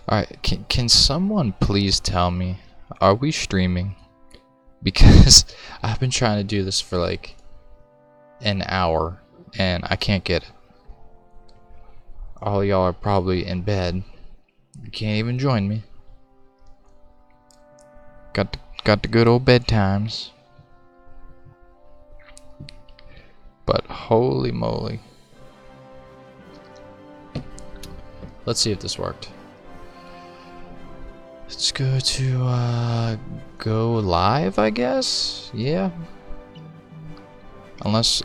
Alright, can someone please tell me, are we streaming? Because I've been trying to do this for like an hour and I can't get it. All y'all are probably in bed. You can't even join me. Got the good old bedtimes. But holy moly. Let's see if this worked. Let's go to go live, I guess. Yeah. Unless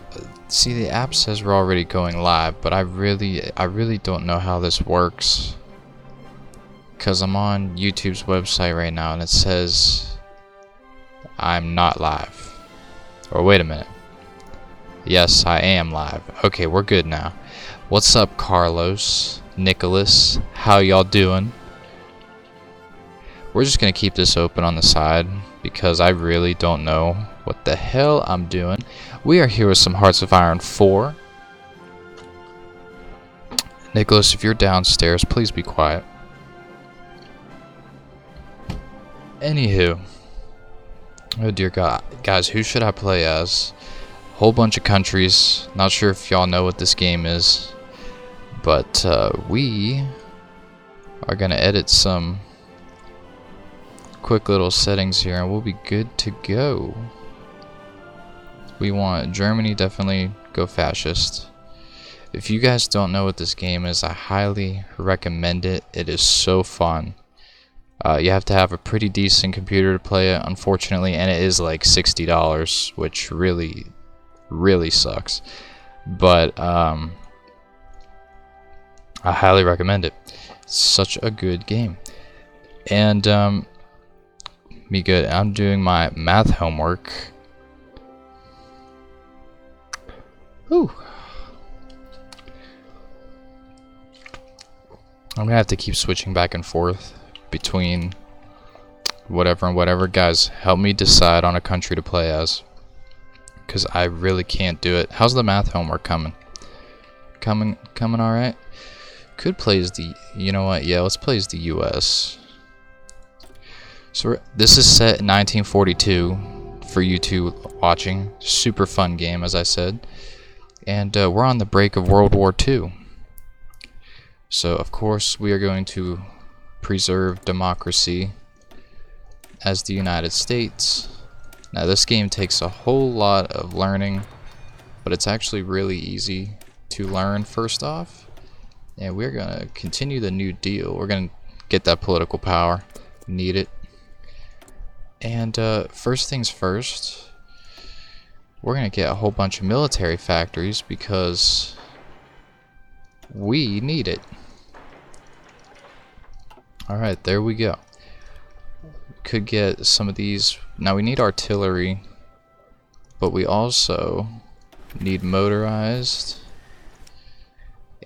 see, the app says we're already going live, but I really don't know how this works. Cause I'm on YouTube's website right now and it says I'm not live. Or wait a minute. Yes, I am live. Okay, we're good now. What's up, Carlos, Nicholas? How y'all doing? We're just gonna keep this open on the side because I really don't know what the hell I'm doing. We are here with some Hearts of Iron 4. Nicholas, if you're downstairs, please be quiet. Anywho. Oh dear God. Guys, who should I play as? Whole bunch of countries. Not sure if y'all know what this game is. But we are gonna edit some quick little settings here and we'll be good to go. We want Germany, definitely go fascist. If you guys don't know what this game is, I highly recommend it. It is so fun. You have to have a pretty decent computer to play it, unfortunately, and it is like $60, which really sucks. But I highly recommend it. It's such a good game. And me good. I'm doing my math homework. Whew. I'm gonna have to keep switching back and forth between whatever and whatever. Guys, help me decide on a country to play as, because I really can't do it. How's the math homework coming? Coming all right? Could play as the, you know what? Yeah, let's play as the U.S. So this is set in 1942 for you two watching. Super fun game, as I said. And we're on the break of World War II. So, of course, we are going to preserve democracy as the United States. Now, this game takes a whole lot of learning, but it's actually really easy to learn first off. And we're going to continue the New Deal. We're going to get that political power. Need it. And first things first, we're going to get a whole bunch of military factories because we need it. Alright, there we go. Could get some of these. Now we need artillery, but we also need motorized,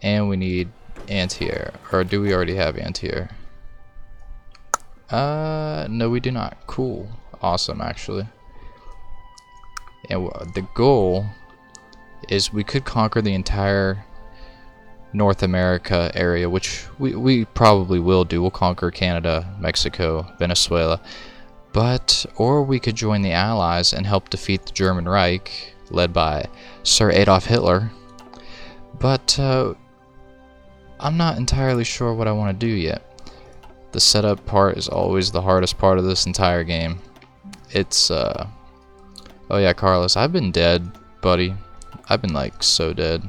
and we need anti-air. Or do we already have anti-air? No, we do not. Cool. Awesome, actually. And the goal is we could conquer the entire North America area, which we probably will do. We'll conquer Canada, Mexico, Venezuela. Or we could join the Allies and help defeat the German Reich, led by Sir Adolf Hitler. But I'm not entirely sure what I want to do yet. The setup part is always the hardest part of this entire game. It's oh yeah, Carlos, I've been dead, buddy. I've been like so dead.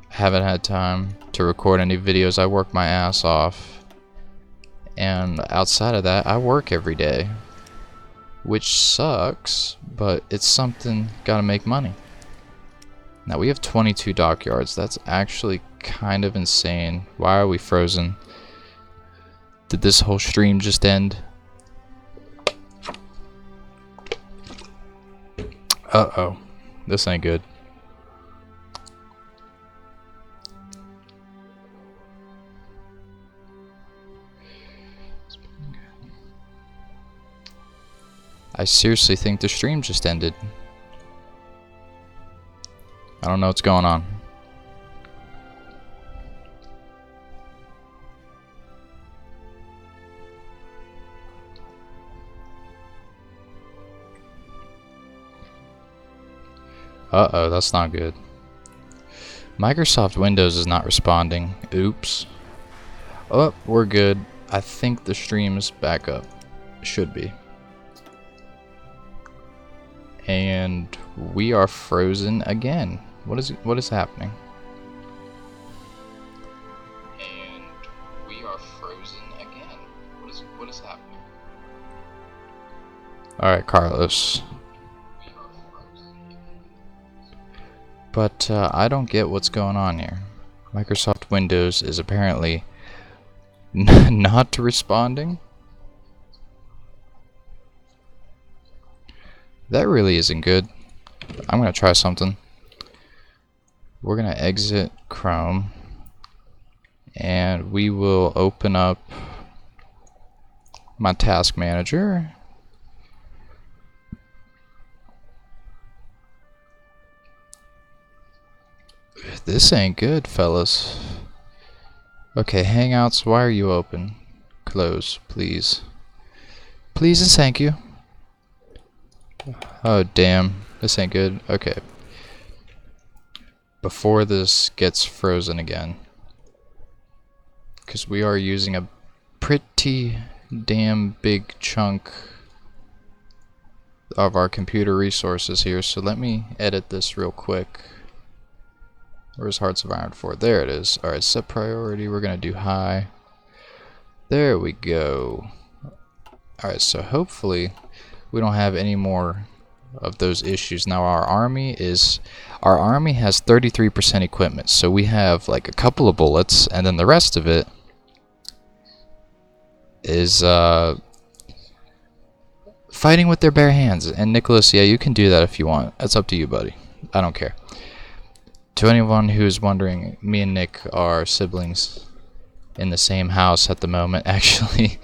Haven't had time to record any videos. I work my ass off, and outside of that I work every day, which sucks, but it's something. Gotta make money. Now we have 22 dockyards. That's actually kind of insane. Why are we frozen? Did this whole stream just end? Uh-oh. This ain't good. I seriously think the stream just ended. I don't know what's going on. Uh-oh, that's not good. Microsoft Windows is not responding. Oops. Oh, we're good. I think the stream is back up. Should be. And we are frozen again. What is happening? And we are frozen again. What is happening? All right, Carlos. But I don't get what's going on here. Microsoft Windows is apparently not responding. That really isn't good. I'm gonna try something. We're gonna exit Chrome and we will open up my task manager. This ain't good, fellas. Okay, Hangouts, why are you open? Close, please. Please and thank you. Oh, damn. This ain't good. Okay. Before this gets frozen again, because we are using a pretty damn big chunk of our computer resources here, so let me edit this real quick. Where's Hearts of Iron 4? There it is. Alright, set priority. We're going to do high. There we go. Alright, so hopefully we don't have any more of those issues. Now our army has 33% equipment, so we have like a couple of bullets, and then the rest of it is fighting with their bare hands. And Nicholas, yeah, you can do that if you want. That's up to you, buddy. I don't care. To anyone who's wondering, me and Nick are siblings in the same house at the moment, actually.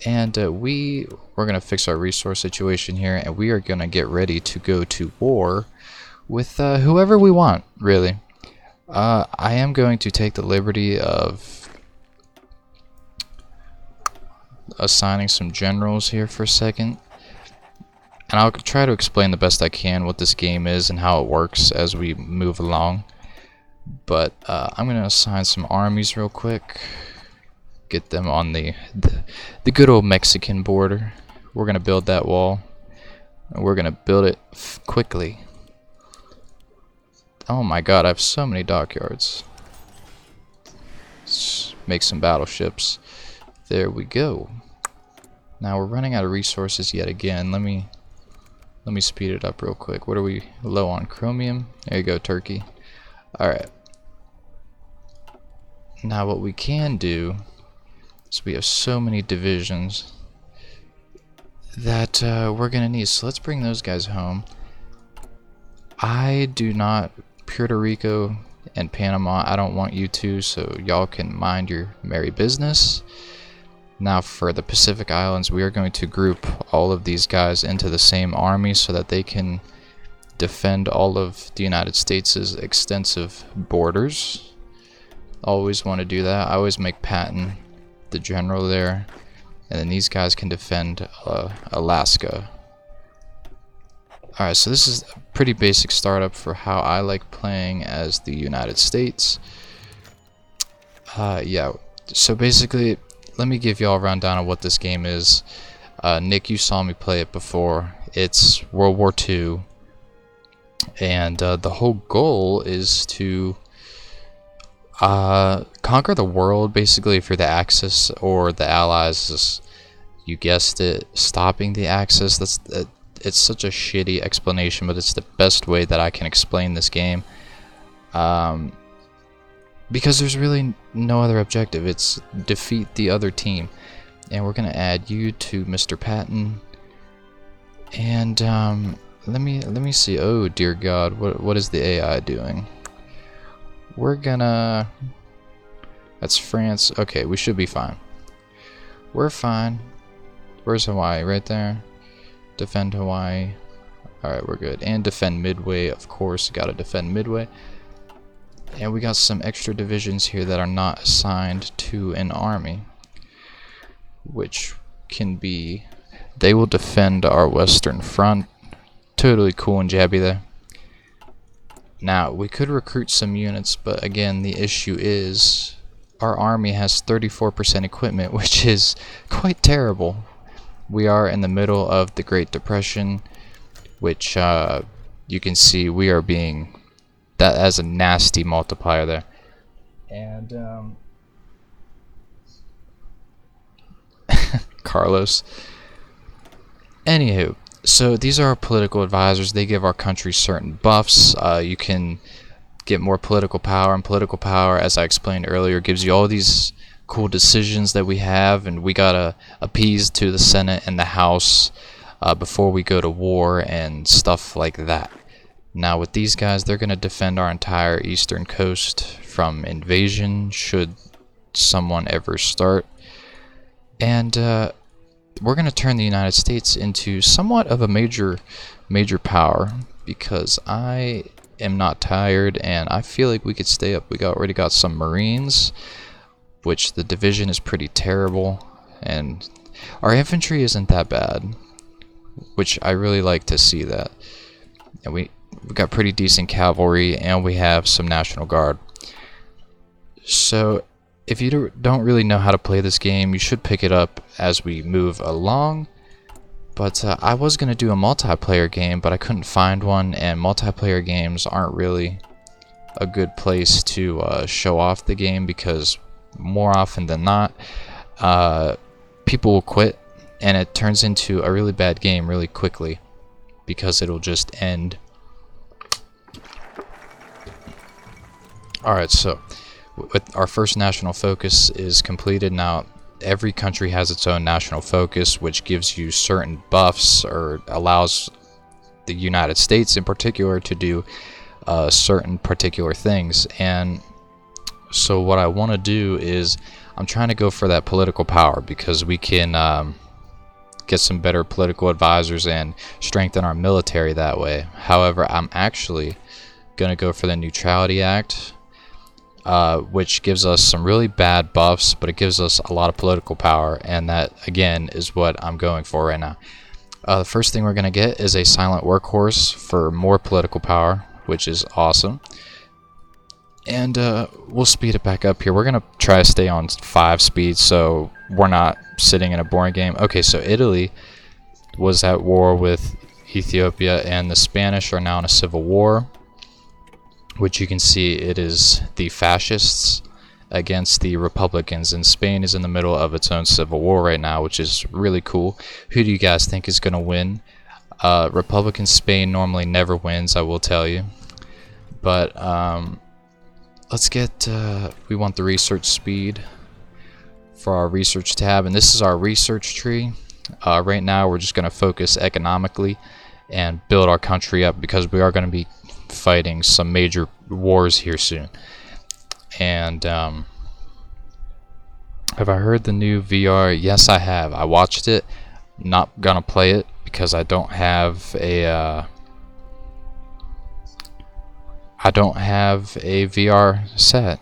And we're going to fix our resource situation here, and we are going to get ready to go to war with whoever we want, really. I am going to take the liberty of assigning some generals here for a second. And I'll try to explain the best I can what this game is and how it works as we move along. But I'm going to assign some armies real quick. Get them on the good old Mexican border. We're going to build that wall. And we're going to build it quickly. Oh my god, I have so many dockyards. Let's make some battleships. There we go. Now we're running out of resources yet again. Let me speed it up real quick. What are we low on? Chromium? There you go, Turkey. Alright. Now what we can do is we have so many divisions that we're going to need. So let's bring those guys home. I do not... Puerto Rico and Panama, I don't want you to, so y'all can mind your merry business. Now for the Pacific Islands, we are going to group all of these guys into the same army so that they can defend all of the United States' extensive borders. Always want to do that. I always make Patton the general there, and then these guys can defend Alaska. Alright, so this is a pretty basic startup for how I like playing as the United States. Yeah, so basically, let me give y'all a rundown of what this game is. Nick, you saw me play it before. It's World War II, and the whole goal is to conquer the world, basically, for the Axis or the Allies. You guessed it, stopping the Axis. It's such a shitty explanation, but it's the best way that I can explain this game. Because there's really no other objective. It's defeat the other team. And we're going to add you to Mr. Patton. And let me see. Oh dear God, what is the AI doing? We're gonna... That's France. Okay, we should be fine. We're fine. Where's Hawaii? Right there. Defend Hawaii. Alright, we're good. And defend Midway, of course. Gotta defend Midway. And we got some extra divisions here that are not assigned to an army, which can be... They will defend our western front. Totally cool and jabby there. Now, we could recruit some units, but again, the issue is our army has 34% equipment, which is quite terrible. We are in the middle of the Great Depression, which you can see we are being, that as a nasty multiplier there. And Carlos. Anywho, so these are our political advisors. They give our country certain buffs. You can get more political power, and political power, as I explained earlier, gives you all these cool decisions that we have, and we gotta appease to the Senate and the House before we go to war and stuff like that. Now with these guys, they're gonna defend our entire eastern coast from invasion should someone ever start, and we're going to turn the United States into somewhat of a major power, because I am not tired and I feel like we could stay up. Already got some Marines, which the division is pretty terrible, and our infantry isn't that bad, which I really like to see that. And we got pretty decent cavalry, and we have some National Guard. So if you don't really know how to play this game, you should pick it up as we move along. But I was going to do a multiplayer game, but I couldn't find one, and multiplayer games aren't really a good place to show off the game, because more often than not, people will quit, and it turns into a really bad game really quickly, because it'll just end. Alright, so with our first national focus is completed. Now every country has its own national focus, which gives you certain buffs, or allows the United States in particular to do certain particular things. And so what I want to do is I'm trying to go for that political power, because we can get some better political advisors and strengthen our military that way. However, I'm actually going to go for the Neutrality Act, which gives us some really bad buffs, but it gives us a lot of political power, and that again is what I'm going for right now. The first thing we're going to get is a silent workhorse for more political power, which is awesome. And we'll speed it back up here. We're going to try to stay on 5 speed, so we're not sitting in a boring game. Okay, so Italy was at war with Ethiopia, and the Spanish are now in a civil war, which you can see it is the fascists against the Republicans, and Spain is in the middle of its own civil war right now, which is really cool. Who do you guys think is going to win? Republican Spain normally never wins, I will tell you. But let's get, we want the research speed for our research tab, and this is our research tree. Right now we're just going to focus economically and build our country up, because we are going to be fighting some major wars here soon. And have I heard the new VR? Yes, I have. I watched it. Not gonna play it because I don't have a VR set.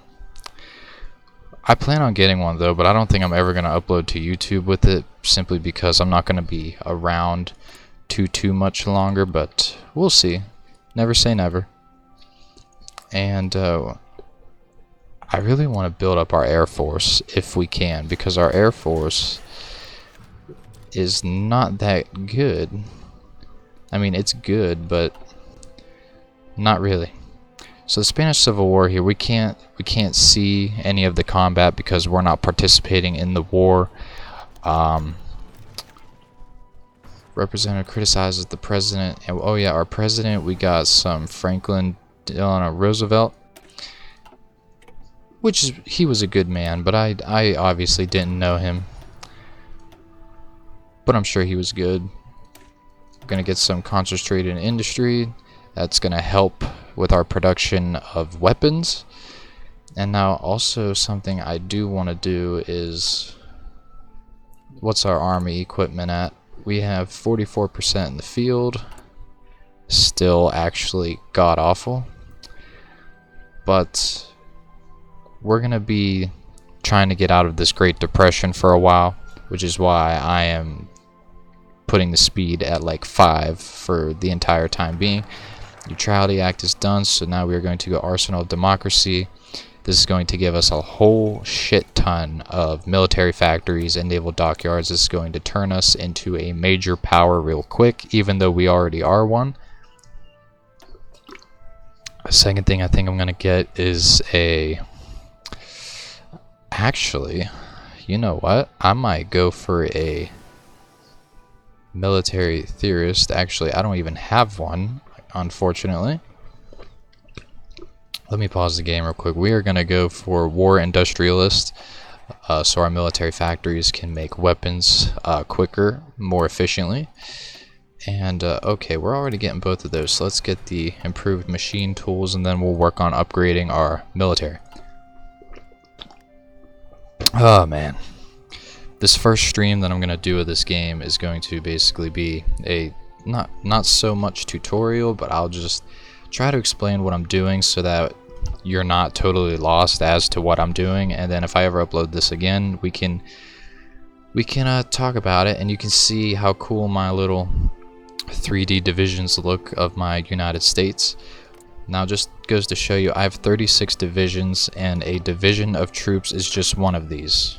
I plan on getting one though, but I don't think I'm ever gonna upload to YouTube with it, simply because I'm not gonna be around too much longer. But we'll see. Never say never. And I really want to build up our Air Force if we can, because our Air Force is not that good. I mean, it's good, but not really. So the Spanish Civil War here, we can't see any of the combat because we're not participating in the war. Representative criticizes the president, and oh yeah, our president, we got some Franklin Delano Roosevelt, which he was a good man, but I obviously didn't know him, but I'm sure he was good. We're gonna get some concentrated industry that's gonna help with our production of weapons. And now also something I do want to do is, what's our army equipment at? We have 44% in the field, still actually god awful, but we're gonna be trying to get out of this Great Depression for a while, which is why I am putting the speed at like 5 for the entire time being. Neutrality Act is done, so now we are going to go Arsenal of Democracy. This is going to give us a whole shit ton of military factories and naval dockyards. This is going to turn us into a major power real quick, even though we already are one. A second thing I think I'm going to get is a... Actually, you know what? I might go for a military theorist. Actually, I don't even have one, unfortunately. Let me pause the game real quick. We are going to go for war industrialist, so our military factories can make weapons quicker, more efficiently. And okay, we're already getting both of those, so let's get the improved machine tools, and then we'll work on upgrading our military. Oh man, this first stream that I'm going to do of this game is going to basically be a not so much tutorial, but I'll just try to explain what I'm doing so that you're not totally lost as to what I'm doing. And then if I ever upload this again, we can talk about it, and you can see how cool my little 3D divisions look of my United States. Now, just goes to show you, I have 36 divisions, and a division of troops is just one of these.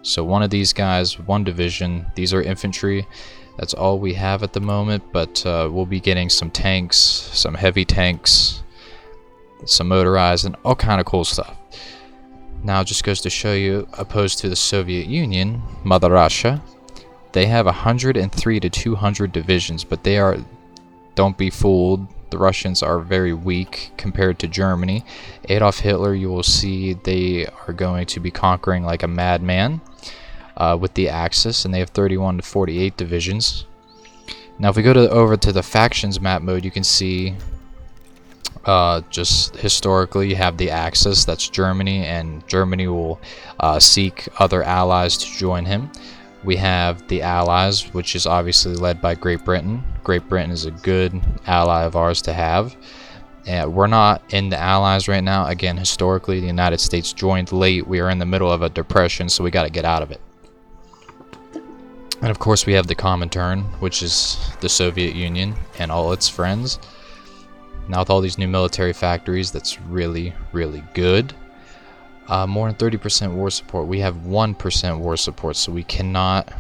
So one of these guys, one division. These are infantry. That's all we have at the moment, but we'll be getting some tanks, some heavy tanks, some motorized, and all kind of cool stuff. Now it just goes to show you, opposed to the Soviet Union, Mother Russia, they have 103 to 200 divisions, but they are, don't be fooled, the Russians are very weak compared to Germany. Adolf Hitler, you will see they are going to be conquering like a madman with the Axis, and they have 31 to 48 divisions. Now if we go over to the factions map mode, you can see just historically you have the Axis, that's Germany, and Germany will seek other allies to join him. We have the Allies, which is obviously led by Great Britain. Great Britain is a good ally of ours to have. We're not in the Allies right now. Again, historically the United States joined late. We are in the middle of a depression, so we got to get out of it. And of course we have the Comintern, which is the Soviet Union and all its friends. Now with all these new military factories, that's really, really good. More than 30% war support. We have 1% war support, so we cannot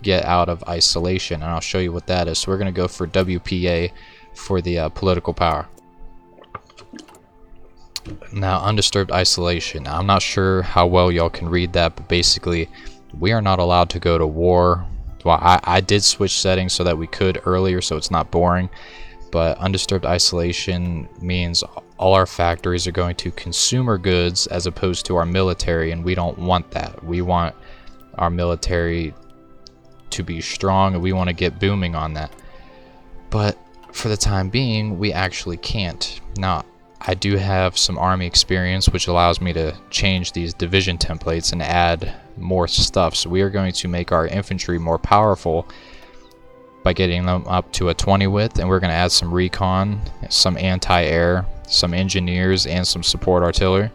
get out of isolation, and I'll show you what that is. So we're going to go for WPA for the political power. Now, undisturbed isolation. I'm not sure how well y'all can read that, but basically we are not allowed to go to war. Well, I did switch settings so that we could earlier, so it's not boring. But undisturbed isolation means all our factories are going to consumer goods as opposed to our military, and we don't want that. We want our military to be strong, and we want to get booming on that. But for the time being, we actually can't. Now, I do have some army experience, which allows me to change these division templates and add more stuff. So we are going to make our infantry more powerful by getting them up to a 20 width, and we're going to add some recon, some anti-air, some engineers, and some support artillery,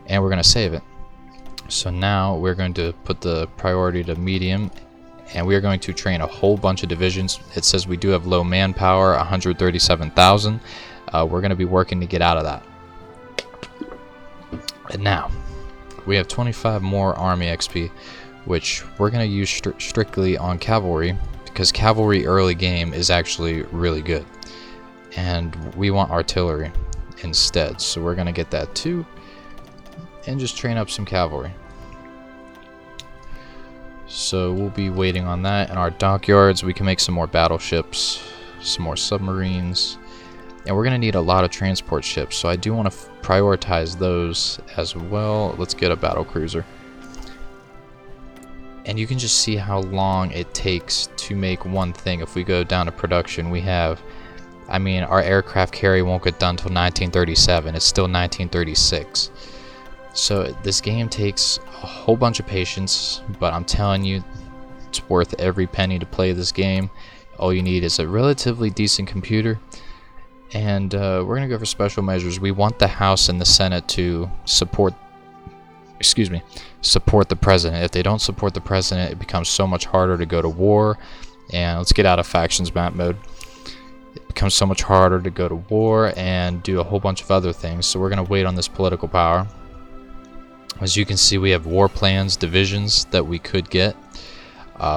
and we're going to save it. So now we're going to put the priority to medium, and we are going to train a whole bunch of divisions. It says we do have low manpower, 137,000. We're going to be working to get out of that. And now we have 25 more army XP, which we're going to use strictly on cavalry, because cavalry early game is actually really good, and we want artillery instead, so we're gonna get that too and just train up some cavalry. So we'll be waiting on that. In our dockyards we can make some more battleships, some more submarines, and we're gonna need a lot of transport ships, so I do want to prioritize those as well. Let's get a battle cruiser. And you can just see how long it takes to make one thing. If we go down to production, we have, I mean, our aircraft carrier won't get done until 1937. It's still 1936. So this game takes a whole bunch of patience, but I'm telling you, it's worth every penny to play this game. All you need is a relatively decent computer, and we're going to go for special measures. We want the House and the Senate to support the president. If they don't support the president, it becomes so much harder to go to war. And let's get out of factions map mode. it becomes so much harder to go to war and do a whole bunch of other things. So we're going to wait on this political power. As you can see, we have war plans, divisions that we could get.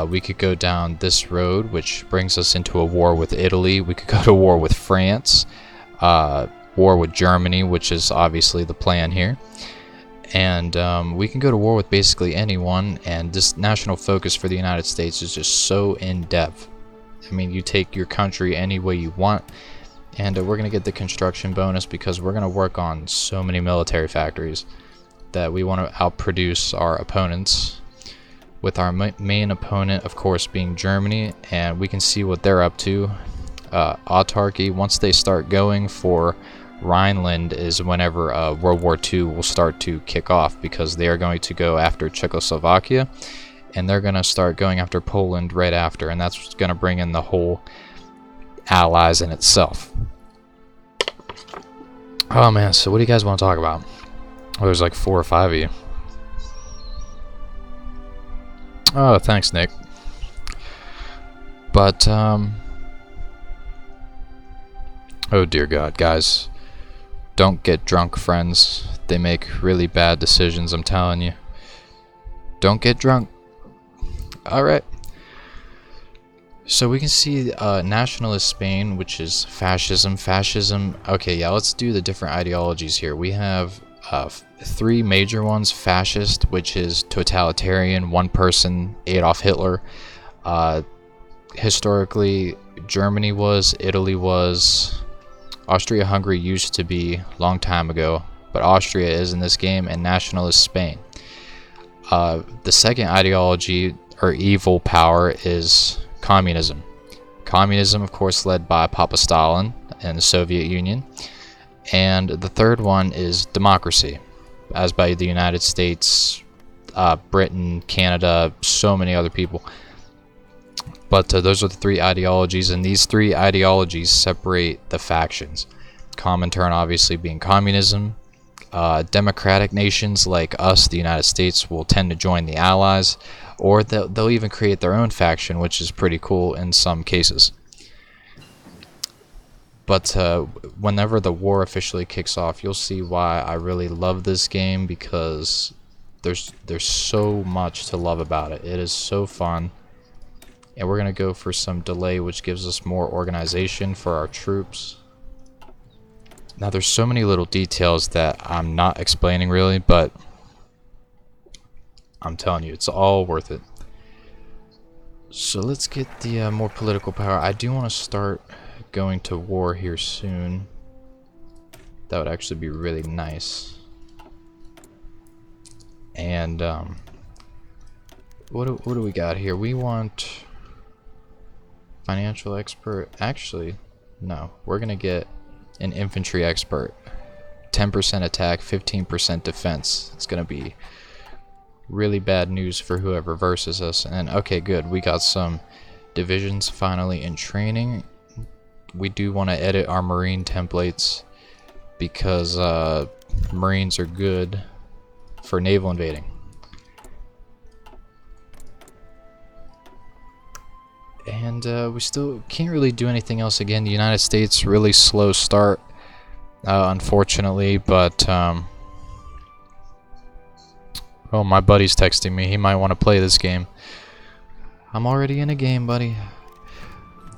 We could go down this road, which brings us into a war with Italy. We could go to war with France, war with Germany, which is obviously the plan here. And we can go to war with basically anyone, and this national focus for the United States is just so in-depth. I mean, you take your country any way you want, and we're going to get the construction bonus because we're going to work on so many military factories that we want to outproduce our opponents, with our main opponent of course being Germany. And we can see what they're up to. Autarky, once they start going for Rhineland, is whenever World War II will start to kick off, because they are going to go after Czechoslovakia and they're going to start going after Poland right after, and that's going to bring in the whole Allies in itself. Oh man, so what do you guys want to talk about? Oh, there's like 4 or 5 of you. Oh, thanks, Nick. But, oh dear God, guys. Don't get drunk, friends. They make really bad decisions, I'm telling you. Don't get drunk. Alright. So we can see nationalist Spain, which is fascism. Fascism. Okay, yeah, let's do the different ideologies here. We have 3 major ones. Fascist, which is totalitarian, one person, Adolf Hitler. Historically, Germany was, Italy was, Austria-Hungary used to be long time ago, but Austria is in this game, and nationalist Spain. The second ideology, or evil power, is communism. Communism, of course, led by Papa Stalin and the Soviet Union. And the third one is democracy, as by the United States, Britain, Canada, so many other people. But those are the 3 ideologies, and these 3 ideologies separate the factions. Comintern obviously being communism. Democratic nations like us, the United States, will tend to join the Allies, or they'll even create their own faction, which is pretty cool in some cases. But whenever the war officially kicks off, you'll see why I really love this game, because there's so much to love about it. It is so fun. And we're going to go for some delay, which gives us more organization for our troops. Now there's so many little details that I'm not explaining really, but I'm telling you, it's all worth it. So let's get the more political power. I do want to start going to war here soon. That would actually be really nice. And what do we got here? We want financial expert. Actually, no, we're gonna get an infantry expert. 10% attack, 15% defense. It's gonna be really bad news for whoever versus us. And okay, good, we got some divisions finally in training. We do want to edit our marine templates, because marines are good for naval invading. And we still can't really do anything else. Again, the United States, really slow start, unfortunately, but oh, my buddy's texting me. He might want to play this game. I'm already in a game, buddy.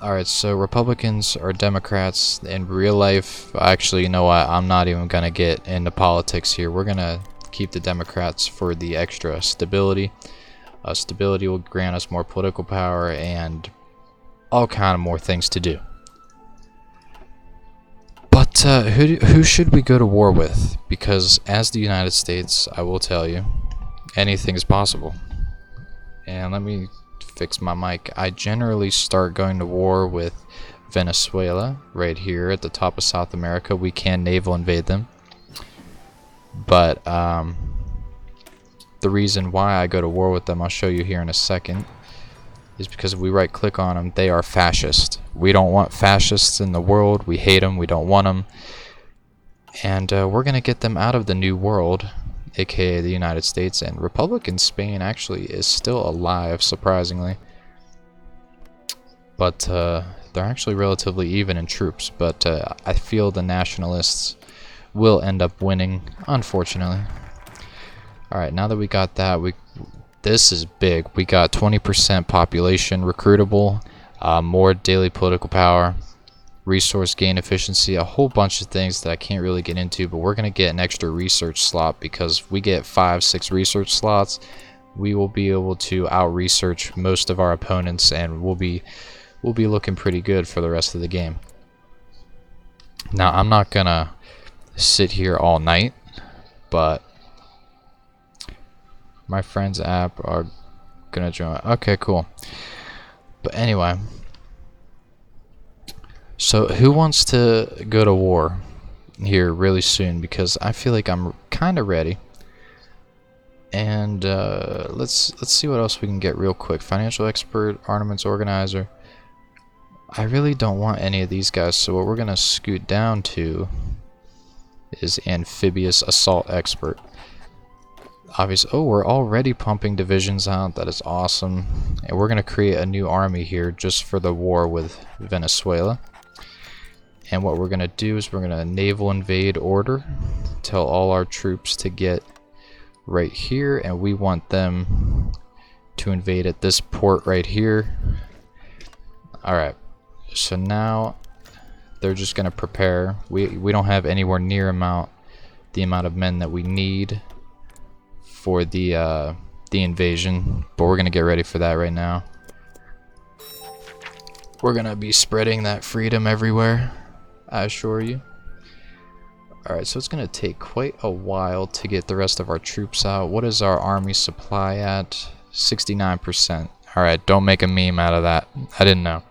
Alright, so Republicans or Democrats in real life. Actually, you know what? I'm not even going to get into politics here. We're going to keep the Democrats for the extra stability. Stability will grant us more political power and all kind of more things to do. But who should we go to war with? Because as the United States, I will tell you, anything is possible. And let me fix my mic. I generally start going to war with Venezuela, right here at the top of South America. We can naval invade them. But the reason why I go to war with them, I'll show you here in a second, is because if we right click on them, they are fascist. We don't want fascists in the world. We hate them. We don't want them. And we're going to get them out of the New World, aka the United States. And Republican Spain actually is still alive, surprisingly. But They're actually relatively even in troops, but I feel the nationalists will end up winning, unfortunately. Alright, now that we got that, this is big. We got 20% population recruitable, more daily political power, resource gain efficiency, a whole bunch of things that I can't really get into, but we're going to get an extra research slot because if we get 5-6 research slots, we will be able to out-research most of our opponents, and we'll be looking pretty good for the rest of the game. Now, I'm not going to sit here all night, but my friends app are gonna join. Okay, cool. But anyway, so who wants to go to war here really soon? Because I feel like I'm kind of ready. And let's see what else we can get real quick. Financial expert, armaments organizer. I really don't want any of these guys, so what we're gonna scoot down to is amphibious assault expert. Obviously, oh, we're already pumping divisions out. That is awesome. And we're going to create a new army here just for the war with Venezuela. And what we're going to do is we're going to naval invade order. Tell all our troops to get right here. And we want them to invade at this port right here. Alright. So now they're just going to prepare. We don't have anywhere near the amount of men that we need for the invasion, but we're gonna get ready for that right now. We're gonna be spreading that freedom everywhere, I assure you. Alright, so it's gonna take quite a while to get the rest of our troops out. What is our army supply at? 69%. Alright, don't make a meme out of that. I didn't know.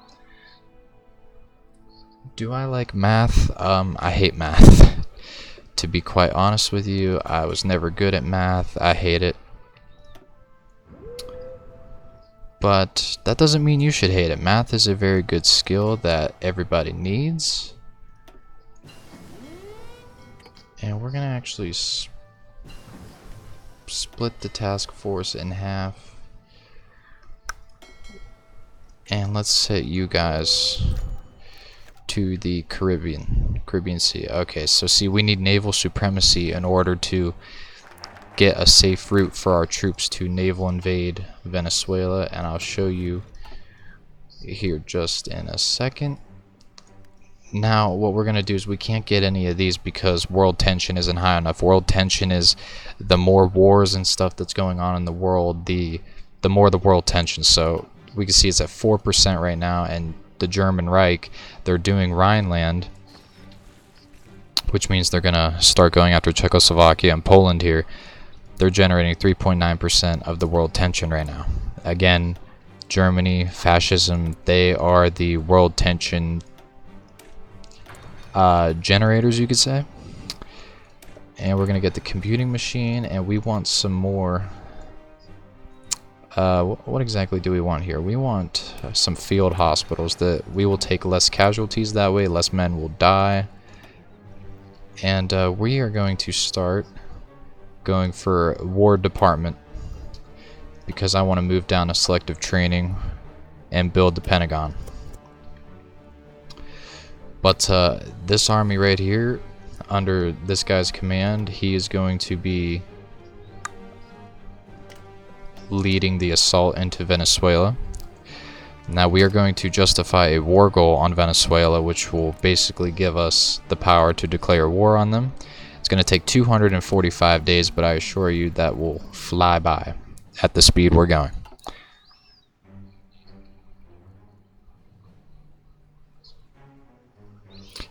Do I like math? I hate math. To be quite honest with you, I was never good at math. I hate it. But that doesn't mean you should hate it. Math is a very good skill that everybody needs. And we're going to actually split the task force in half. And let's set you guys to the Caribbean Sea. Okay, so see, we need naval supremacy in order to get a safe route for our troops to naval invade Venezuela, and I'll show you here just in a second. Now what we're gonna do is we can't get any of these because world tension isn't high enough. World tension is the more wars and stuff that's going on in the world, the more the world tension. So we can see it's at 4% right now, and the German Reich, they're doing Rhineland, which means they're gonna start going after Czechoslovakia and Poland here. They're generating 3.9% of the world tension right now. Again, Germany, fascism, they are the world tension generators, you could say. And we're gonna get the computing machine, and we want some more. What exactly do we want here? We want some field hospitals that we will take less casualties that way, less men will die. And we are going to start going for War Department because I want to move down to selective training and build the Pentagon. But this army right here, under this guy's command, he is going to be leading the assault into Venezuela. Now we are going to justify a war goal on Venezuela, which will basically give us the power to declare war on them. It's going to take 245 days, but I assure you that will fly by at the speed we're going.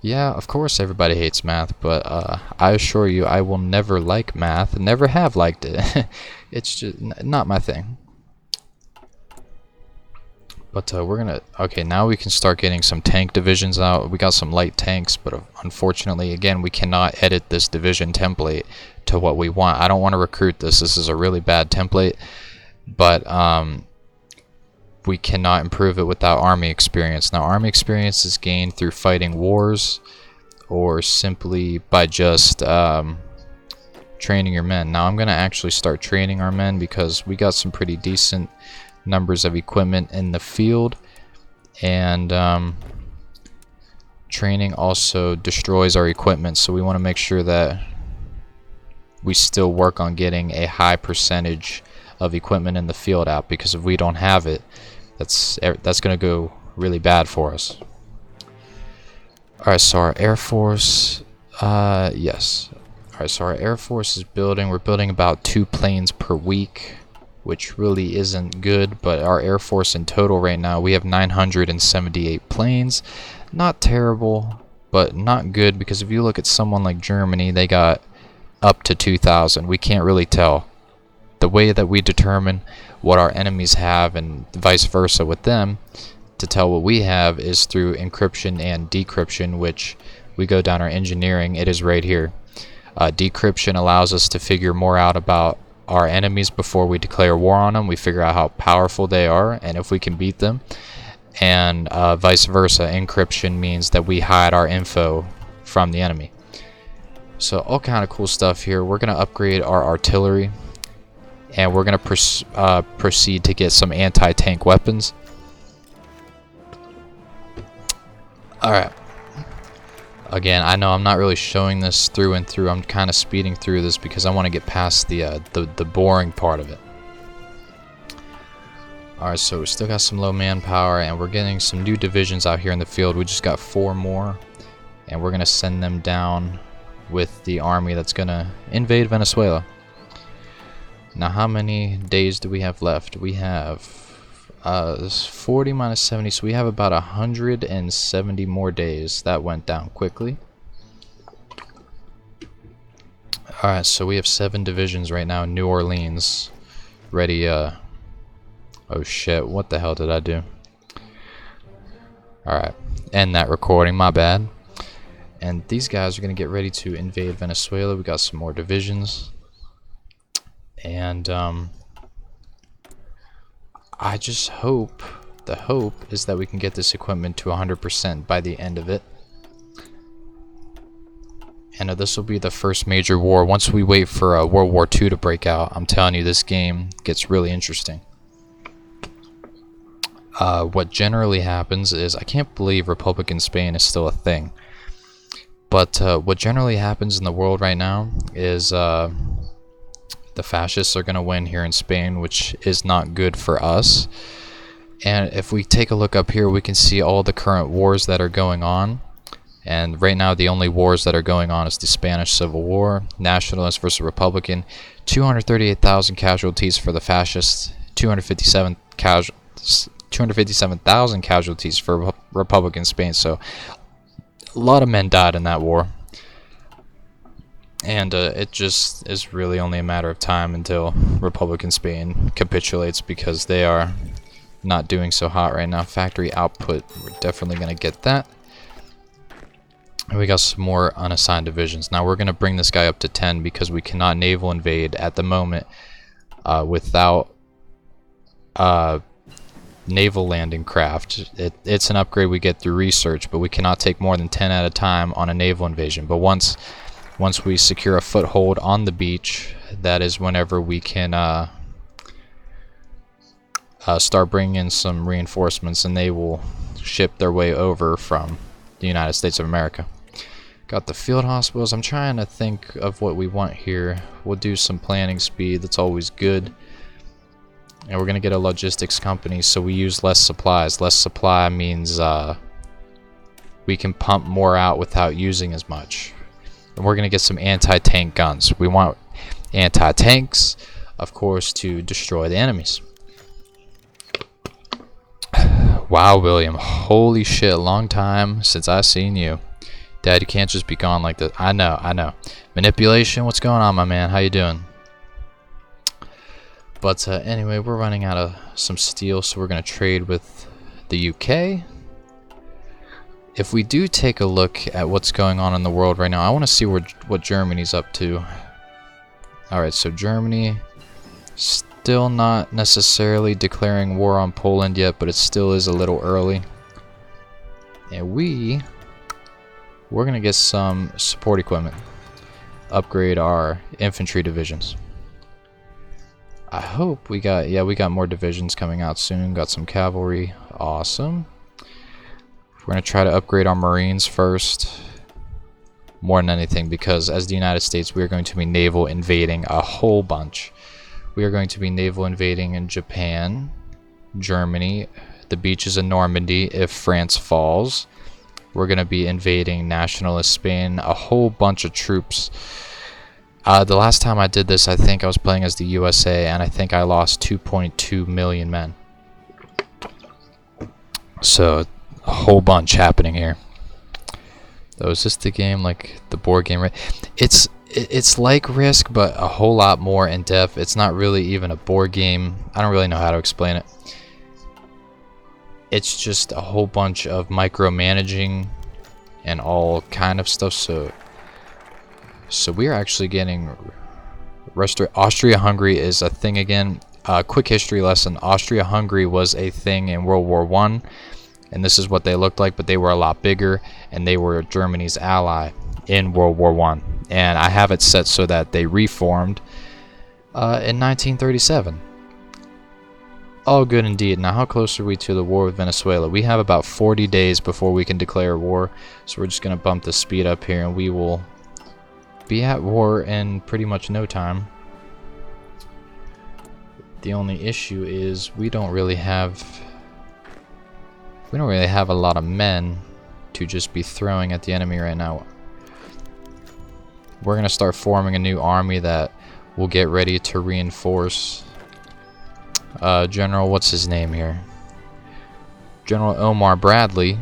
Yeah, of course everybody hates math, but I assure you I will never like math, never have liked it. It's just not my thing. But we're gonna, okay, now we can start getting some tank divisions out. We got some light tanks, but unfortunately, again, we cannot edit this division template to what we want. I don't want to recruit this. This is a really bad template, but we cannot improve it without army experience. Now, army experience is gained through fighting wars or simply by just training your men. Now, I'm going to actually start training our men because we got some pretty decent numbers of equipment in the field, and training also destroys our equipment, so we want to make sure that we still work on getting a high percentage of equipment in the field out, because if we don't have it, that's going to go really bad for us. Alright, so our Air Force, yes. Alright, so our Air Force is building, we're building about 2 planes per week, which really isn't good, but our Air Force in total right now, we have 978 planes. Not terrible, but not good, because if you look at someone like Germany, they got up to 2,000. We can't really tell. The way that we determine what our enemies have and vice versa with them to tell what we have is through encryption and decryption, which we go down our engineering. It is right here. Decryption allows us to figure more out about our enemies before we declare war on them. We figure out how powerful they are and if we can beat them. And vice versa, encryption means that we hide our info from the enemy. So all kind of cool stuff here. We're going to upgrade our artillery, and we're going to proceed to get some anti-tank weapons. Alright. Again, I know I'm not really showing this through and through. I'm kind of speeding through this because I want to get past the boring part of it. Alright, so we still got some low manpower, and we're getting some new divisions out here in the field. We just got 4 more, and we're going to send them down with the army that's going to invade Venezuela. Now, how many days do we have left? We have 40 minus 70, so we have about 170 more days. That went down quickly. Alright, so we have 7 divisions right now in New Orleans ready. Oh shit, what the hell did I do? Alright, end that recording, my bad. And these guys are going to get ready to invade Venezuela. We got some more divisions. And I just hope, the hope is that we can get this equipment to 100% by the end of it. And this will be the first major war. Once we wait for World War II to break out, I'm telling you, this game gets really interesting. What generally happens is, I can't believe Republican Spain is still a thing. But what generally happens in the world right now is the fascists are going to win here in Spain, which is not good for us. And if we take a look up here, we can see all the current wars that are going on. And right now, the only wars that are going on is the Spanish Civil War, Nationalist versus Republican, 238,000 casualties for the fascists, 257,000 casualties for Republican Spain. So a lot of men died in that war. And it just is really only a matter of time until Republican Spain capitulates, because they are not doing so hot right now. Factory output, we're definitely going to get that. And we got some more unassigned divisions. Now we're going to bring this guy up to 10 because we cannot naval invade at the moment without naval landing craft. It's an upgrade we get through research, but we cannot take more than 10 at a time on a naval invasion. But once we secure a foothold on the beach, that is whenever we can start bringing in some reinforcements, and they will ship their way over from the United States of America. Got the field hospitals. I'm trying to think of what we want here. We'll do some planning speed. That's always good. And we're going to get a logistics company, so we use less supplies. Less supply means we can pump more out without using as much. And we're going to get some anti-tank guns. We want anti-tanks, of course, to destroy the enemies. Wow, William. Holy shit, long time since I seen you. Dad, you can't just be gone like this. I know. Manipulation, what's going on, my man? How you doing? But anyway, we're running out of some steel, so we're going to trade with the UK. If we do take a look at what's going on in the world right now, I want to see what Germany's up to. Alright, so Germany still not necessarily declaring war on Poland yet, but it still is a little early. And we're going to get some support equipment. Upgrade our infantry divisions. I hope we got more divisions coming out soon. Got some cavalry. Awesome. we're going to try to upgrade our Marines first, more than anything, because as the United States, we are going to be naval invading a whole bunch. We are going to be naval invading in Japan, Germany, the beaches of Normandy if France falls. We're going to be invading nationalist Spain, a whole bunch of troops. The last time I did this, I think I was playing as the USA, and I think I lost 2.2 million men. So, a whole bunch happening here. Though, is this the game, like the board game? It's like Risk, but a whole lot more in depth. It's not really even a board game. I don't really know how to explain it. It's just a whole bunch of micromanaging and all kind of stuff. So we are actually getting Austria-Hungary is a thing again. Quick history lesson: Austria-Hungary was a thing in World War I. And this is what they looked like, but they were a lot bigger, and they were Germany's ally in World War I. And I have it set so that they reformed in 1937. All good indeed. Now, how close are we to the war with Venezuela? We have about 40 days before we can declare war, so we're just going to bump the speed up here, and we will be at war in pretty much no time. The only issue is we don't really have a lot of men to just be throwing at the enemy right now. We're going to start forming a new army that will get ready to reinforce General, what's his name here? General Omar Bradley,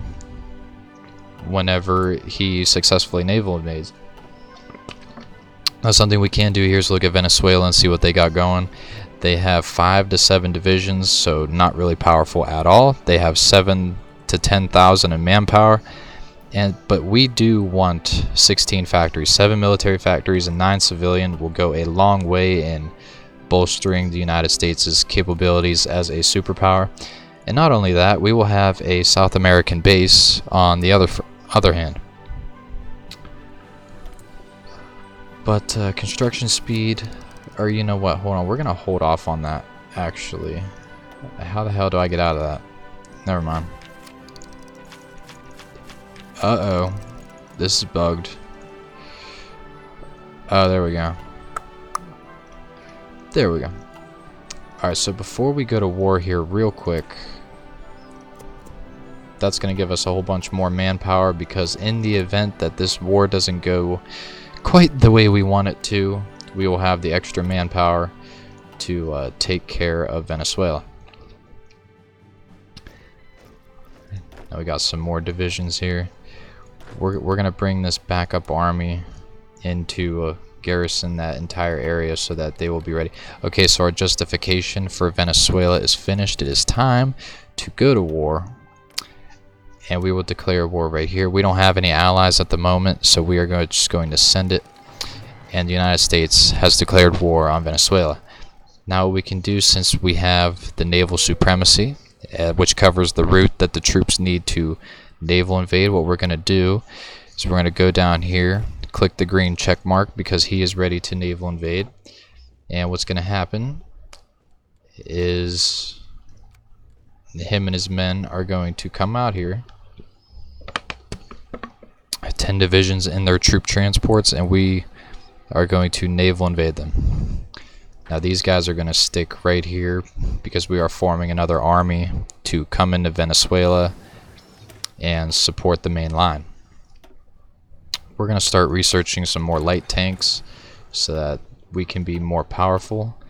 whenever he successfully naval invades. Now, something we can do here is look at Venezuela and see what they got going. They have 5 to 7 divisions, so not really powerful at all. They have 7 to 10,000 in manpower, but we do want 16 factories. 7 military factories and 9 civilian will go a long way in bolstering the United States' capabilities as a superpower. And not only that, we will have a South American base on the other hand. But construction speed, or you know what, hold on, we're gonna hold off on that actually. How the hell do I get out of that? Never mind. Uh-oh, this is bugged. Oh, there we go. There we go. Alright, so before we go to war here real quick, that's going to give us a whole bunch more manpower, because in the event that this war doesn't go quite the way we want it to, we will have the extra manpower to take care of Venezuela. Now we got some more divisions here. We're going to bring this backup army into garrison that entire area so that they will be ready. Okay, so our justification for Venezuela is finished. It is time to go to war, and we will declare war right here. We don't have any allies at the moment, so we are just going to send it, and the United States has declared war on Venezuela. Now what we can do, since we have the naval supremacy, which covers the route that the troops need to naval invade, what we're going to do is we're going to go down here, click the green check mark, because he is ready to naval invade. And what's going to happen is him and his men are going to come out here, 10 divisions in their troop transports, and we are going to naval invade them. Now these guys are going to stick right here because we are forming another army to come into Venezuela and support the main line. We're going to start researching some more light tanks so that we can be more powerful.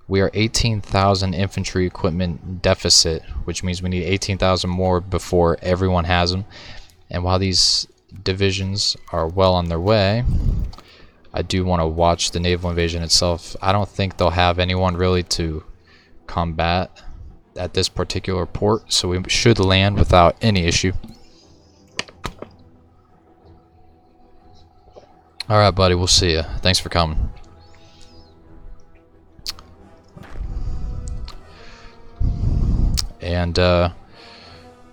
We are 18,000 infantry equipment deficit, which means we need 18,000 more before everyone has them. And while these divisions are well on their way, I do want to watch the naval invasion itself. I don't think they'll have anyone really to combat at this particular port, so we should land without any issue. Alright, buddy, we'll see ya. Thanks for coming. And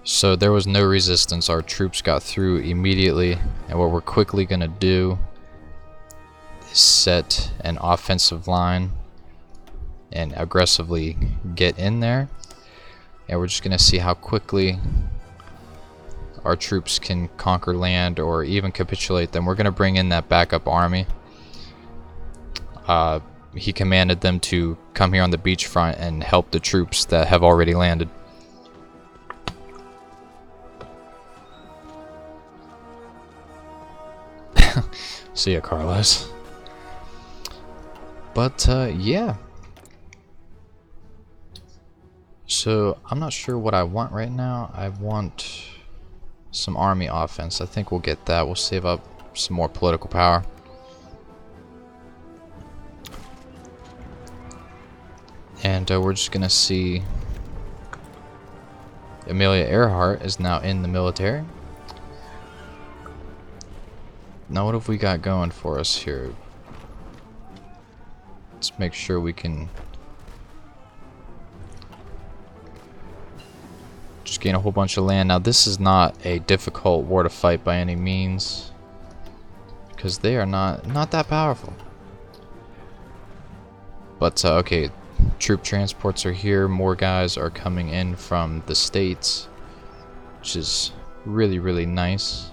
so there was no resistance. Our troops got through immediately, and what we're quickly gonna do is set an offensive line and aggressively get in there, and we're just gonna see how quickly our troops can conquer land or even capitulate, then we're going to bring in that backup army. He commanded them to come here on the beachfront and help the troops that have already landed. See ya, Carlos. But yeah. So I'm not sure what I want right now. I want some army offense. I think we'll get that. We'll save up some more political power. And we're just gonna see Amelia Earhart is now in the military. Now what have we got going for us here? Let's make sure we can just gain a whole bunch of land. Now this is not a difficult war to fight by any means, because they are not that powerful. But okay, troop transports are here. More guys are coming in from the states, which is really nice.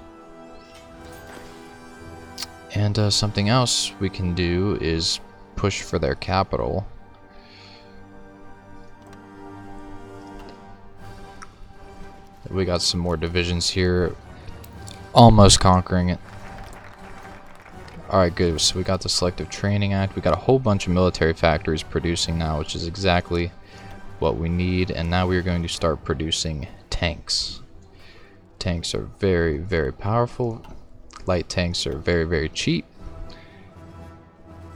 And something else we can do is push for their capital. We got some more divisions here, almost conquering it. Alright, good. So we got the Selective Training Act. We got a whole bunch of military factories producing now, which is exactly what we need. And now we're going to start producing tanks. Tanks are very powerful. Light tanks are very cheap.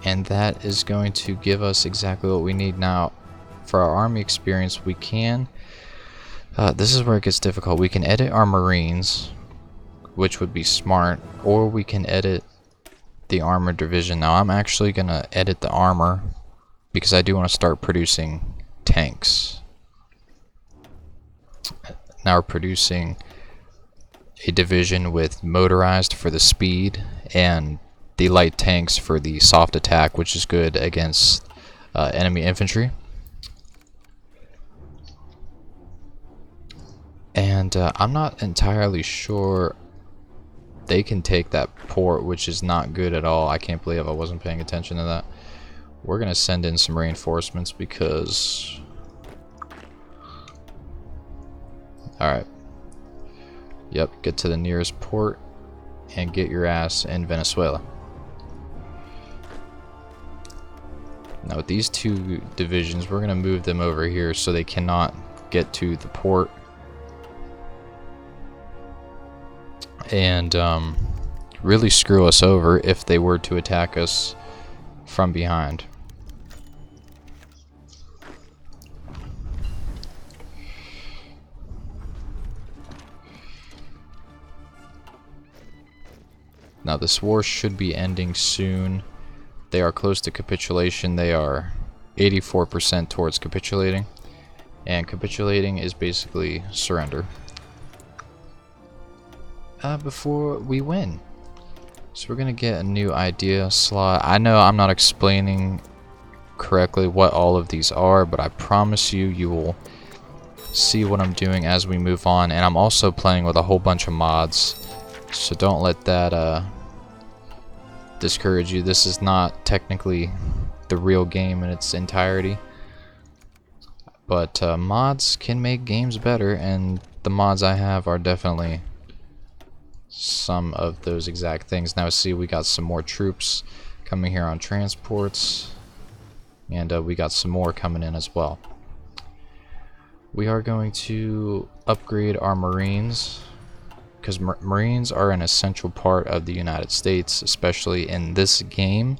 And that is going to give us exactly what we need. Now, for our army experience, we can... this is where it gets difficult. We can edit our Marines, which would be smart, or we can edit the armored division. Now I'm actually gonna edit the armor because I do want to start producing tanks. Now we're producing a division with motorized for the speed and the light tanks for the soft attack, which is good against enemy infantry. And I'm not entirely sure they can take that port, which is not good at all. I can't believe I wasn't paying attention to that. We're gonna send in some reinforcements because... Alright. Yep, get to the nearest port and get your ass in Venezuela. Now with these two divisions, we're gonna move them over here so they cannot get to the port. And really screw us over if they were to attack us from behind. Now this war should be ending soon. They are close to capitulation. They are 84% towards capitulating. And capitulating is basically surrender. Before we win. So we're gonna get a new idea slot. I know I'm not explaining correctly what all of these are, but I promise you, you will see what I'm doing as we move on. And I'm also playing with a whole bunch of mods, so don't let that discourage you. This is not technically the real game in its entirety, but mods can make games better, and the mods I have are definitely some of those exact things. Now see, we got some more troops coming here on transports, and we got some more coming in as well. We are going to upgrade our Marines, because Marines are an essential part of the United States, especially in this game.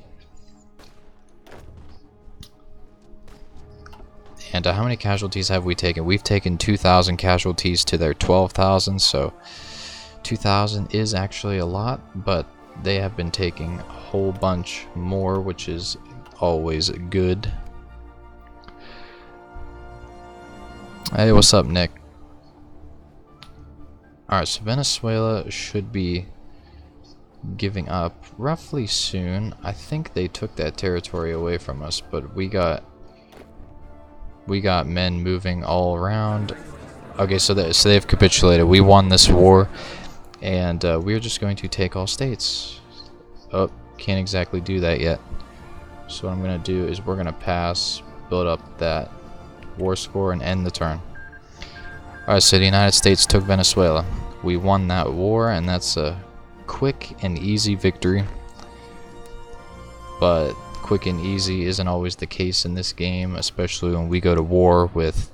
And how many casualties have we taken? We've taken 2,000 casualties to their 12,000, so 2,000 is actually a lot, but they have been taking a whole bunch more, which is always good. Hey, what's up, Nick? Alright, so Venezuela should be giving up roughly soon. I think they took that territory away from us, but we got men moving all around. Okay, so they've capitulated. We won this war, and we're just going to take all states. Oh, can't exactly do that yet. So what I'm gonna do is we're gonna pass, build up that war score, and end the turn. Alright, so the United States took Venezuela. We won that war, and that's a quick and easy victory. But quick and easy isn't always the case in this game, especially when we go to war with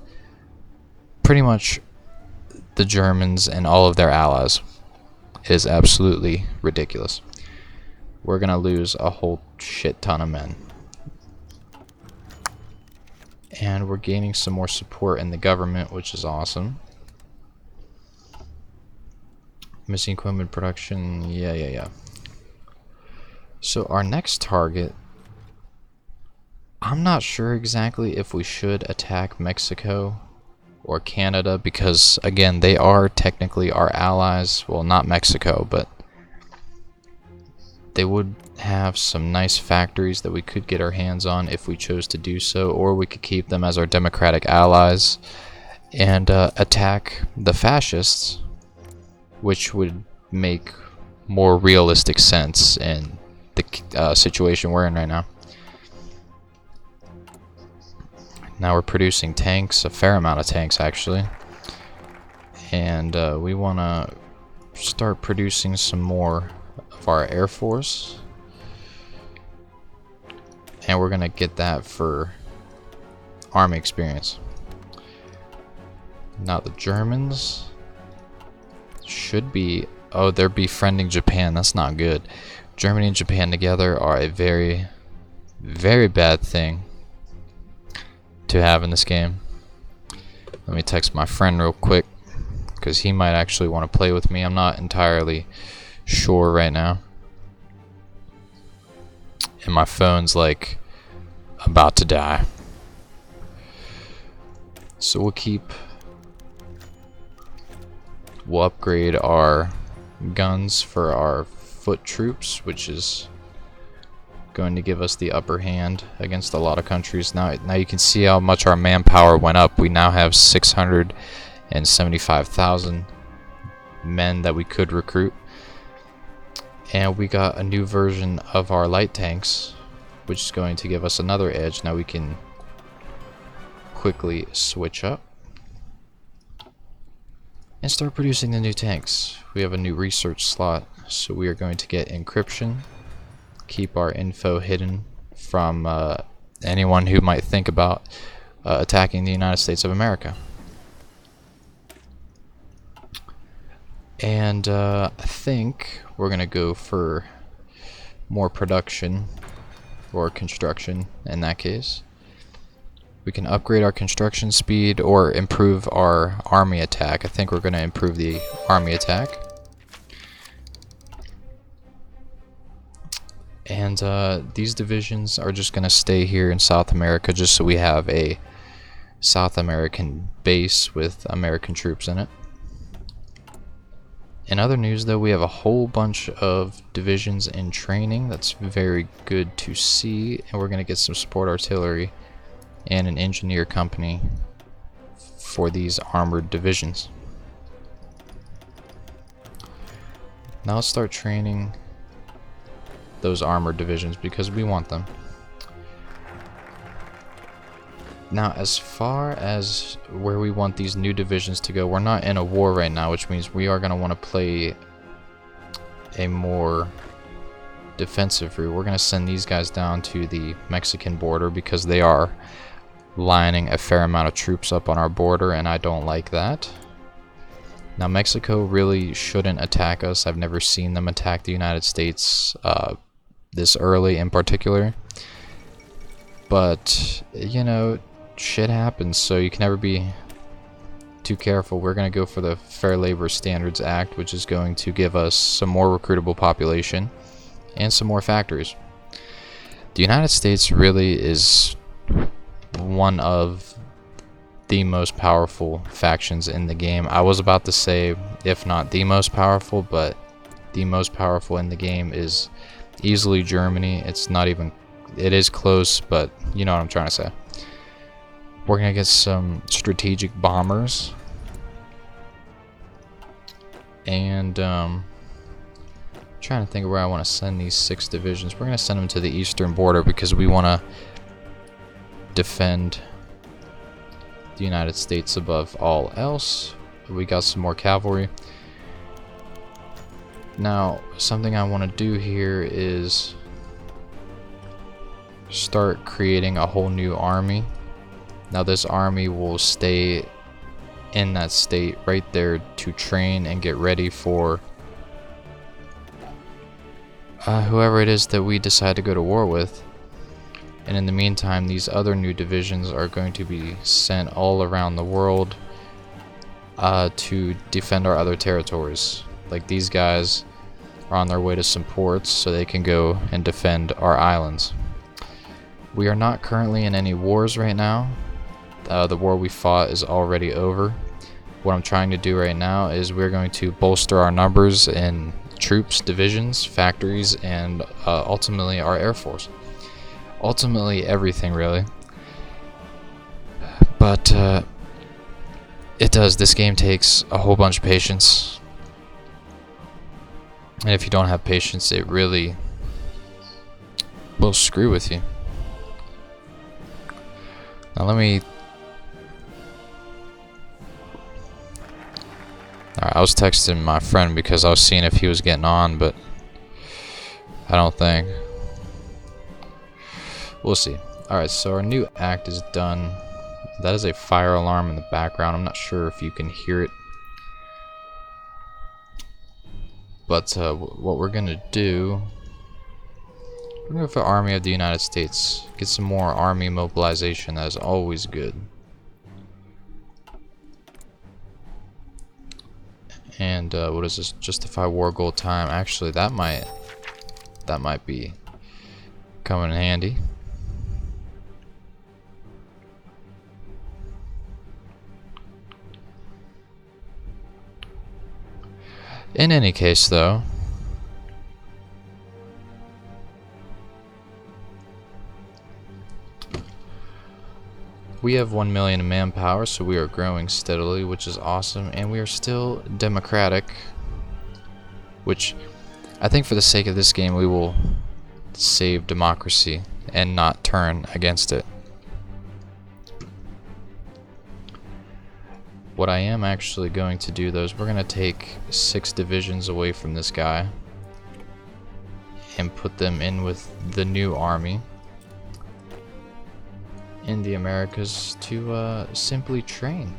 pretty much the Germans and all of their allies. It is absolutely ridiculous. We're gonna lose a whole shit ton of men. And we're gaining some more support in the government, which is awesome. Missing equipment production, yeah. So our next target, I'm not sure exactly if we should attack Mexico or Canada, because again, they are technically our allies. Well, not Mexico, but they would have some nice factories that we could get our hands on if we chose to do so, or we could keep them as our democratic allies and attack the fascists, which would make more realistic sense in the situation we're in right now. Now we're producing tanks, a fair amount of tanks actually, and we want to start producing some more of our Air Force, and we're gonna get that for Army experience. Now the Germans should be, oh, they're befriending Japan. That's not good. Germany and Japan together are a very, very bad thing to have in this game. Let me text my friend real quick, because he might actually want to play with me. I'm not entirely sure right now. And my phone's like about to die. So we'll upgrade our guns for our foot troops, which is going to give us the upper hand against a lot of countries. Now you can see how much our manpower went up. We now have 675,000 men that we could recruit. And we got a new version of our light tanks, which is going to give us another edge. Now we can quickly switch up and start producing the new tanks. We have a new research slot, so we are going to get encryption, keep our info hidden from anyone who might think about attacking the United States of America. And I think we're gonna go for more production or construction in that case. We can upgrade our construction speed or improve our army attack. I think we're gonna improve the army attack. And these divisions are just gonna stay here in South America, just so we have a South American base with American troops in it. In other news though, we have a whole bunch of divisions in training. That's very good to see, and we're going to get some support artillery and an engineer company for these armored divisions. Now let's start training those armored divisions because we want them. Now, as far as where we want these new divisions to go, we're not in a war right now, which means we are going to want to play a more defensive route. We're going to send these guys down to the Mexican border because they are lining a fair amount of troops up on our border, and I don't like that. Now, Mexico really shouldn't attack us. I've never seen them attack the United States this early in particular. But, you know, shit happens, so you can never be too careful. We're going to go for the Fair Labor Standards Act, which is going to give us some more recruitable population and some more factories. The United States really is one of the most powerful factions in the game. I was about to say, if not the most powerful, but the most powerful in the game is easily Germany. It's not even, it is close, but you know what I'm trying to say. We're gonna get some strategic bombers, And trying to think of where I want to send these 6 divisions. We're going to send them to the eastern border because we want to defend the United States above all else. We got some more cavalry. Now, something I want to do here is start creating a whole new army. Now, this army will stay in that state right there to train and get ready for whoever it is that we decide to go to war with. And in the meantime, these other new divisions are going to be sent all around the world to defend our other territories. Like, these guys are on their way to some ports so they can go and defend our islands. We are not currently in any wars right now. The war we fought is already over. What I'm trying to do right now is we're going to bolster our numbers in troops, divisions, factories, and ultimately our air force. Ultimately everything, really. But this game takes a whole bunch of patience. And if you don't have patience, it really will screw with you. Now let me... Alright, I was texting my friend because I was seeing if he was getting on, but I don't think. We'll see. Alright, so our new act is done. That is a fire alarm in the background. I'm not sure if you can hear it. But what we're going to do... We're going to go for Army of the United States. Get some more army mobilization. That is always good. And what is this? Justify war goal time. Actually, that might be coming in handy. In any case, though, we have 1 million in manpower, so we are growing steadily, which is awesome, and we are still democratic, which I think for the sake of this game we will save democracy and not turn against it. What I am actually going to do, though, is we're going to take 6 divisions away from this guy and put them in with the new army in the Americas to simply train.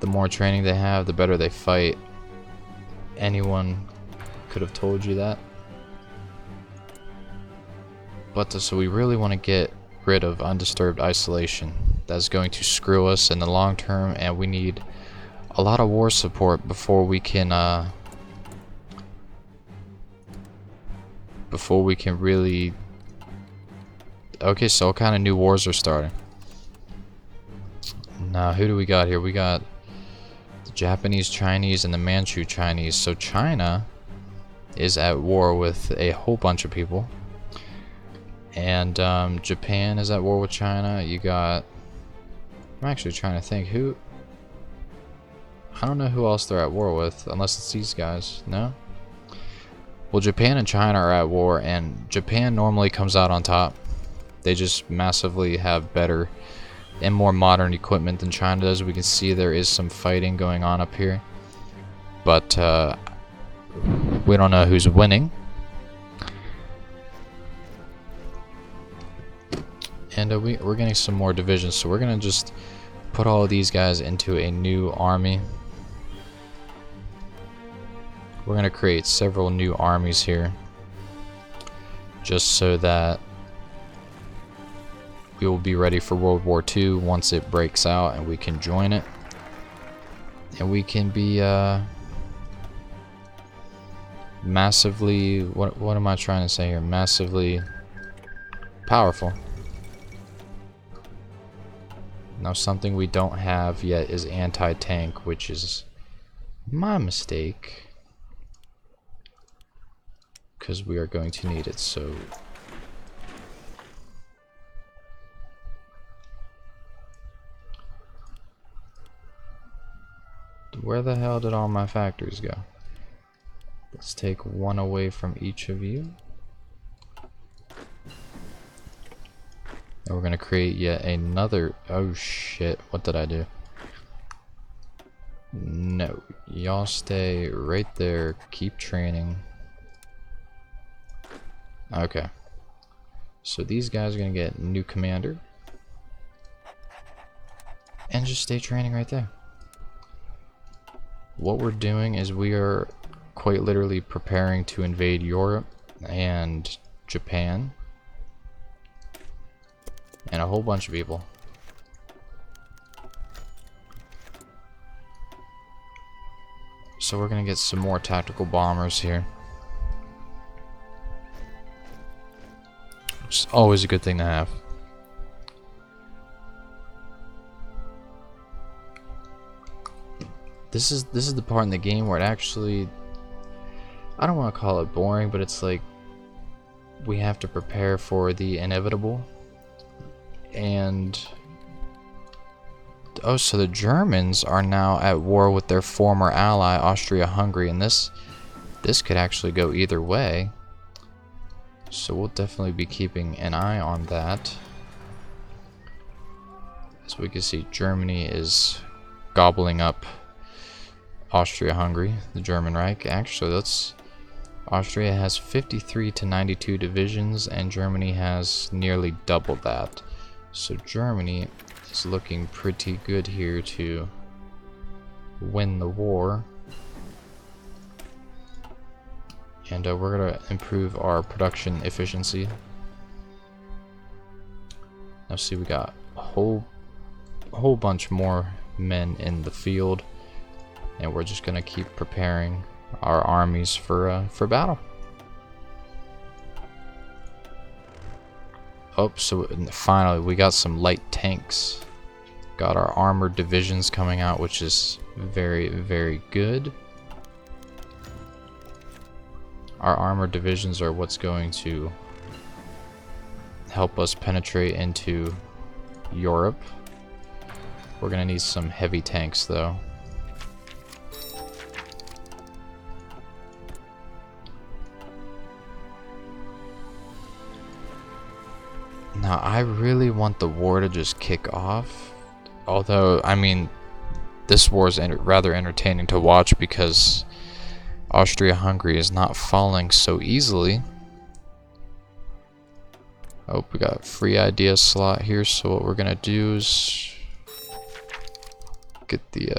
The more training they have, the better they fight. Anyone could have told you that. But so we really want to get rid of undisturbed isolation. That's going to screw us in the long term, and we need a lot of war support before we can really... Okay, so what kind of new wars are starting? Now, who do we got here? We got the Japanese, Chinese, and the Manchu Chinese. So China is at war with a whole bunch of people. And Japan is at war with China. You got... I'm actually trying to think who... I don't know who else they're at war with, unless it's these guys. No? Well, Japan and China are at war, and Japan normally comes out on top. They just massively have better and more modern equipment than China does. We can see there is some fighting going on up here. But we don't know who's winning. And we're getting some more divisions, so we're going to just put all of these guys into a new army. We're going to create several new armies here, just so that we will be ready for World War II once it breaks out and we can join it. And we can be massively, what am I trying to say here? Massively powerful. Now, something we don't have yet is anti-tank, which is my mistake, because we are going to need it. So Where the hell did all my factories go? Let's take one away from each of you. And we're gonna create yet another. Oh shit, what did I do? No, y'all stay right there, keep training. Okay. So these guys are gonna get new commander. And just stay training right there. What we're doing is we are quite literally preparing to invade Europe and Japan. And a whole bunch of people. So we're gonna get some more tactical bombers here. Which is always a good thing to have. This is the part in the game where it actually, I don't want to call it boring, but it's like we have to prepare for the inevitable. And oh, so the Germans are now at war with their former ally Austria-Hungary, and this could actually go either way. So we'll definitely be keeping an eye on that. As we can see, Germany is gobbling up Austria-Hungary, the German Reich. Actually, Austria has 53 to 92 divisions, and Germany has nearly double that. So Germany is looking pretty good here to win the war. And we're going to improve our production efficiency. Now see, we got a whole bunch more men in the field. And we're just gonna keep preparing our armies for battle. Oh, so finally we got some light tanks. Got our armored divisions coming out, which is very, very good. Our armored divisions are what's going to help us penetrate into Europe. We're gonna need some heavy tanks though. Now, I really want the war to just kick off. Although, I mean, this war is rather entertaining to watch because Austria-Hungary is not falling so easily. Oh, we got a free idea slot here. So what we're gonna do is get the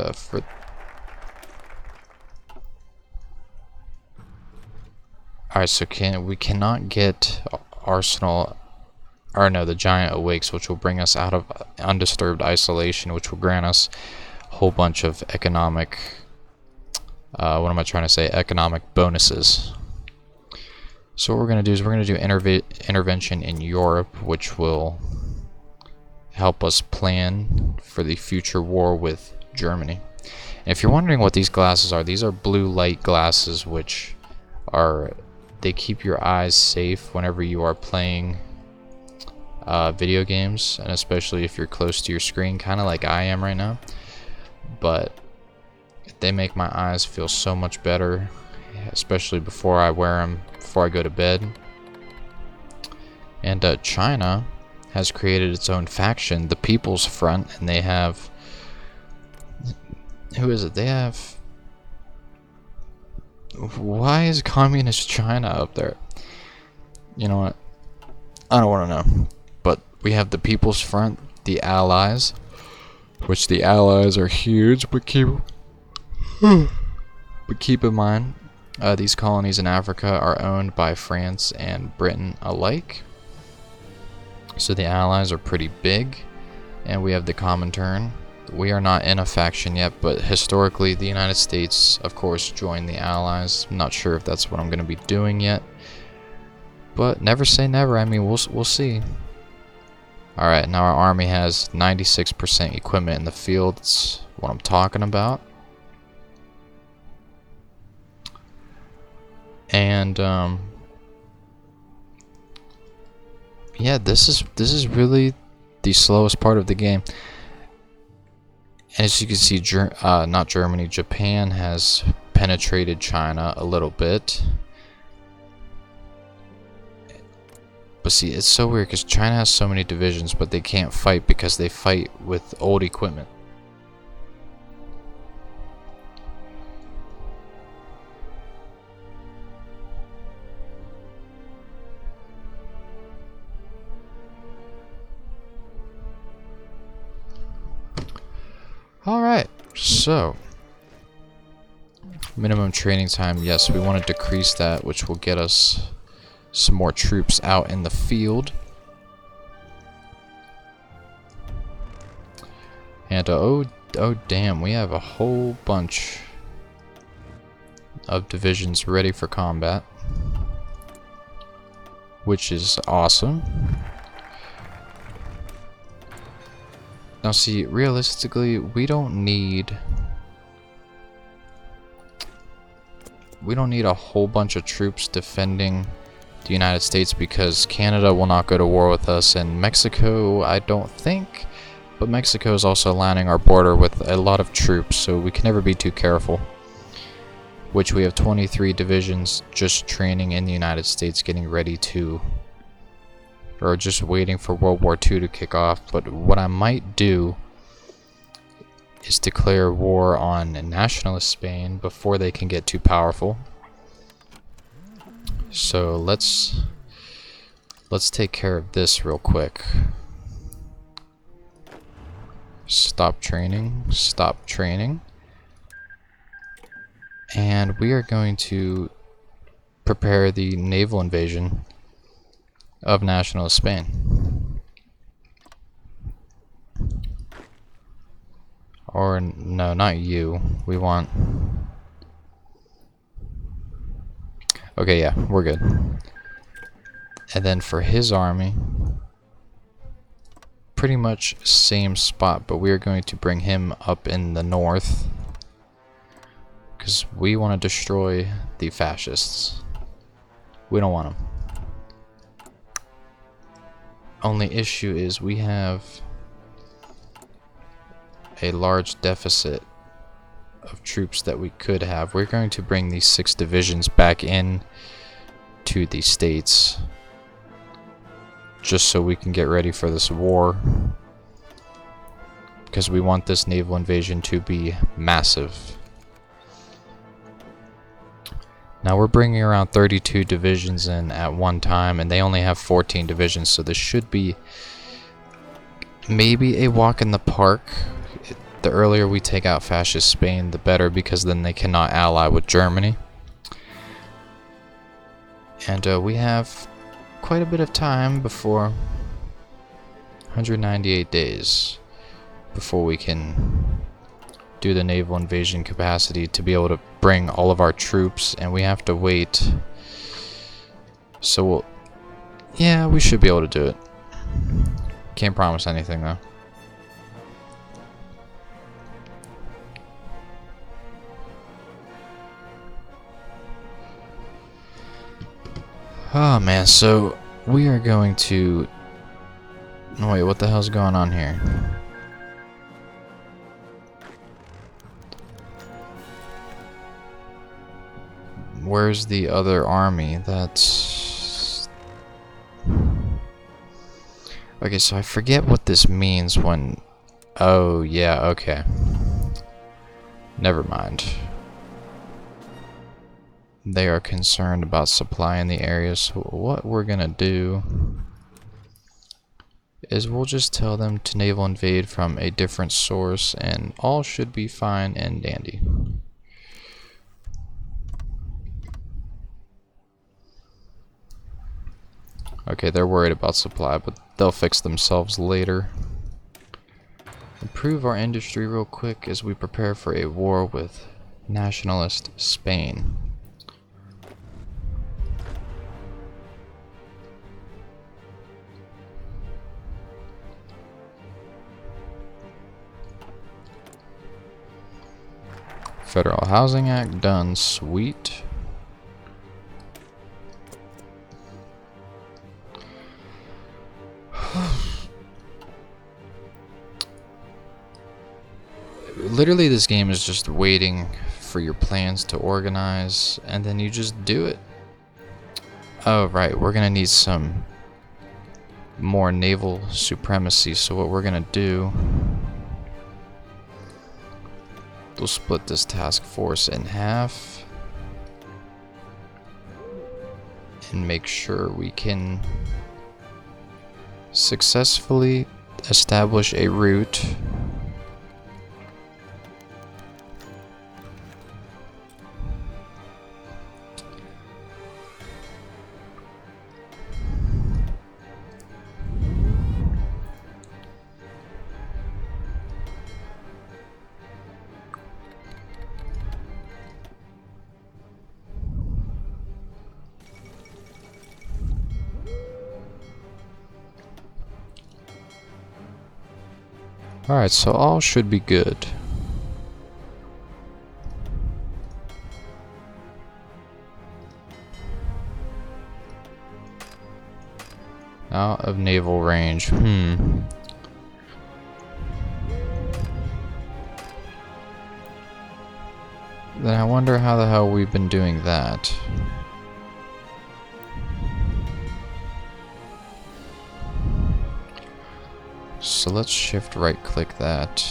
Alright, so we cannot get Arsenal. Or no, the Giant Awakes, which will bring us out of undisturbed isolation, which will grant us a whole bunch of economic, what am I trying to say, economic bonuses. So what we're going to do is we're going to do intervention in Europe, which will help us plan for the future war with Germany. And if you're wondering what these glasses are, these are blue light glasses, which they keep your eyes safe whenever you are playing video games, and especially if you're close to your screen, kind of like I am right now. But they make my eyes feel so much better, especially before I wear them before I go to bed. And China has created its own faction, the People's Front, and they have, who is it? They have, why is Communist China up there? You know what? I don't want to know. But we have the People's Front, the Allies, which the Allies are huge, but keep in mind, these colonies in Africa are owned by France and Britain alike. So the Allies are pretty big, and we have the Comintern. We are not in a faction yet, but historically the United States, of course, joined the Allies. I'm not sure if that's what I'm going to be doing yet, but never say never. I mean, we'll see. Alright, now our army has 96% equipment in the field. That's what I'm talking about. And yeah, this is really the slowest part of the game. And as you can see, not Germany, Japan has penetrated China a little bit. But see, it's so weird because China has so many divisions, but they can't fight because they fight with old equipment. Alright, so minimum training time, yes, we want to decrease that, which will get us some more troops out in the field. And oh damn, we have a whole bunch of divisions ready for combat, which is awesome. Now see, realistically, we don't need a whole bunch of troops defending the United States because Canada will not go to war with us, and Mexico, I don't think, but Mexico is also lining our border with a lot of troops, so we can never be too careful. Which we have 23 divisions just training in the United States, getting ready to, or just waiting for World War II to kick off. But what I might do is declare war on nationalist Spain before they can get too powerful. So let's take care of this real quick. Stop training, stop training. And we are going to prepare the naval invasion of nationalist Spain. Or no, not you. We want... Okay, yeah, we're good. And then for his army, pretty much same spot, but we are going to bring him up in the north because we want to destroy the fascists. We don't want them. Only issue is we have a large deficit of troops that we could have. We're going to bring these 6 divisions back in to the States just so we can get ready for this war, because we want this naval invasion to be massive. Now we're bringing around 32 divisions in at one time, and they only have 14 divisions, so this should be maybe a walk in the park. The earlier we take out fascist Spain, the better, because then they cannot ally with Germany. And we have quite a bit of time before 198 days before we can do the naval invasion capacity to be able to bring all of our troops, and we have to wait. So yeah, we should be able to do it. Can't promise anything though. Oh man, so we are going to... No, wait, what the hell's going on here? Where's the other army? That's... Okay, so I forget what this means when... Oh, yeah, okay. Never mind. They are concerned about supply in the area, so what we're gonna do is we'll just tell them to naval invade from a different source, and all should be fine and dandy. Okay, they're worried about supply, but they'll fix themselves later. Improve our industry real quick as we prepare for a war with nationalist Spain. Federal Housing Act done, sweet. Literally, this game is just waiting for your plans to organize, and then you just do it. Oh, right, we're gonna need some more naval supremacy, so what we're gonna do, we'll split this task force in half and make sure we can successfully establish a route Alright, so all should be good. Out of naval range. Then I wonder how the hell we've been doing that. So let's shift right click that.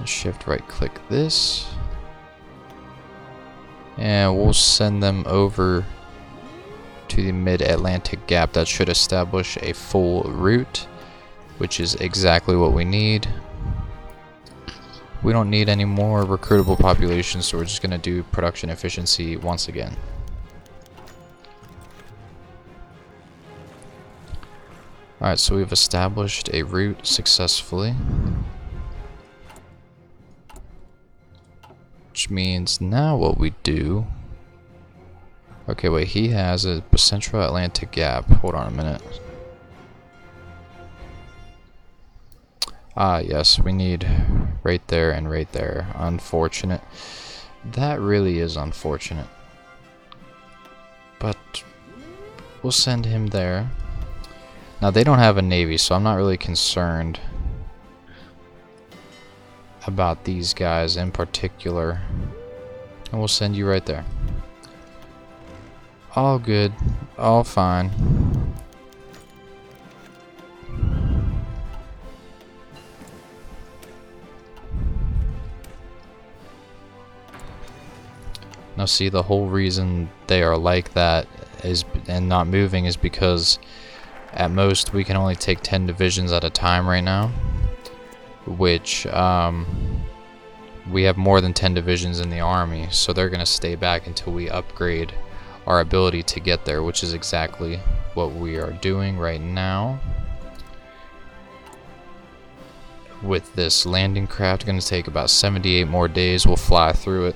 Shift right click this. And we'll send them over to the Mid-Atlantic Gap. That should establish a full route, which is exactly what we need. We don't need any more recruitable population, so we're just going to do production efficiency once again. Alright, so we've established a route successfully. Which means now what we do... Okay, wait, he has a Central Atlantic Gap. Hold on a minute. Ah, yes, we need right there and right there. Unfortunate. That really is unfortunate. But we'll send him there. Now, they don't have a navy, so I'm not really concerned about these guys in particular. And we'll send you right there. All good. All fine. Now see, the whole reason they are like that is and not moving is because at most we can only take 10 divisions at a time right now, which we have more than 10 divisions in the army, so they're going to stay back until we upgrade our ability to get there, which is exactly what we are doing right now. With this landing craft, going to take about 78 more days. We'll fly through it.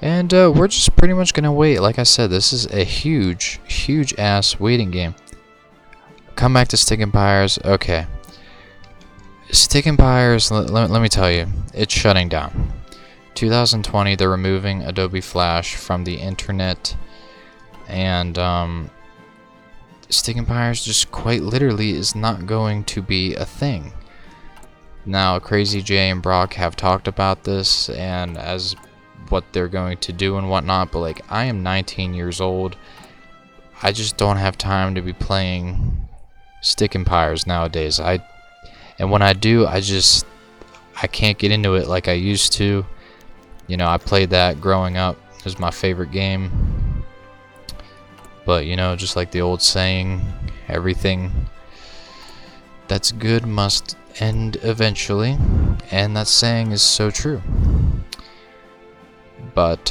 And we're just pretty much gonna wait. Like I said, this is a huge ass waiting game. Come back to Stick Empires. Okay. Stick Empires, let me tell you, it's shutting down. 2020, they're removing Adobe Flash from the internet. And Stick Empires just quite literally is not going to be a thing. Now, Crazy J and Brock have talked about this, and as what they're going to do and whatnot, but like, I am 19 years old. I just don't have time to be playing Stick Empires nowadays. And when I do, I can't get into it like I used to. You know, I played that growing up. It was my favorite game. But you know, just like the old saying, everything that's good must end eventually, and that saying is so true. But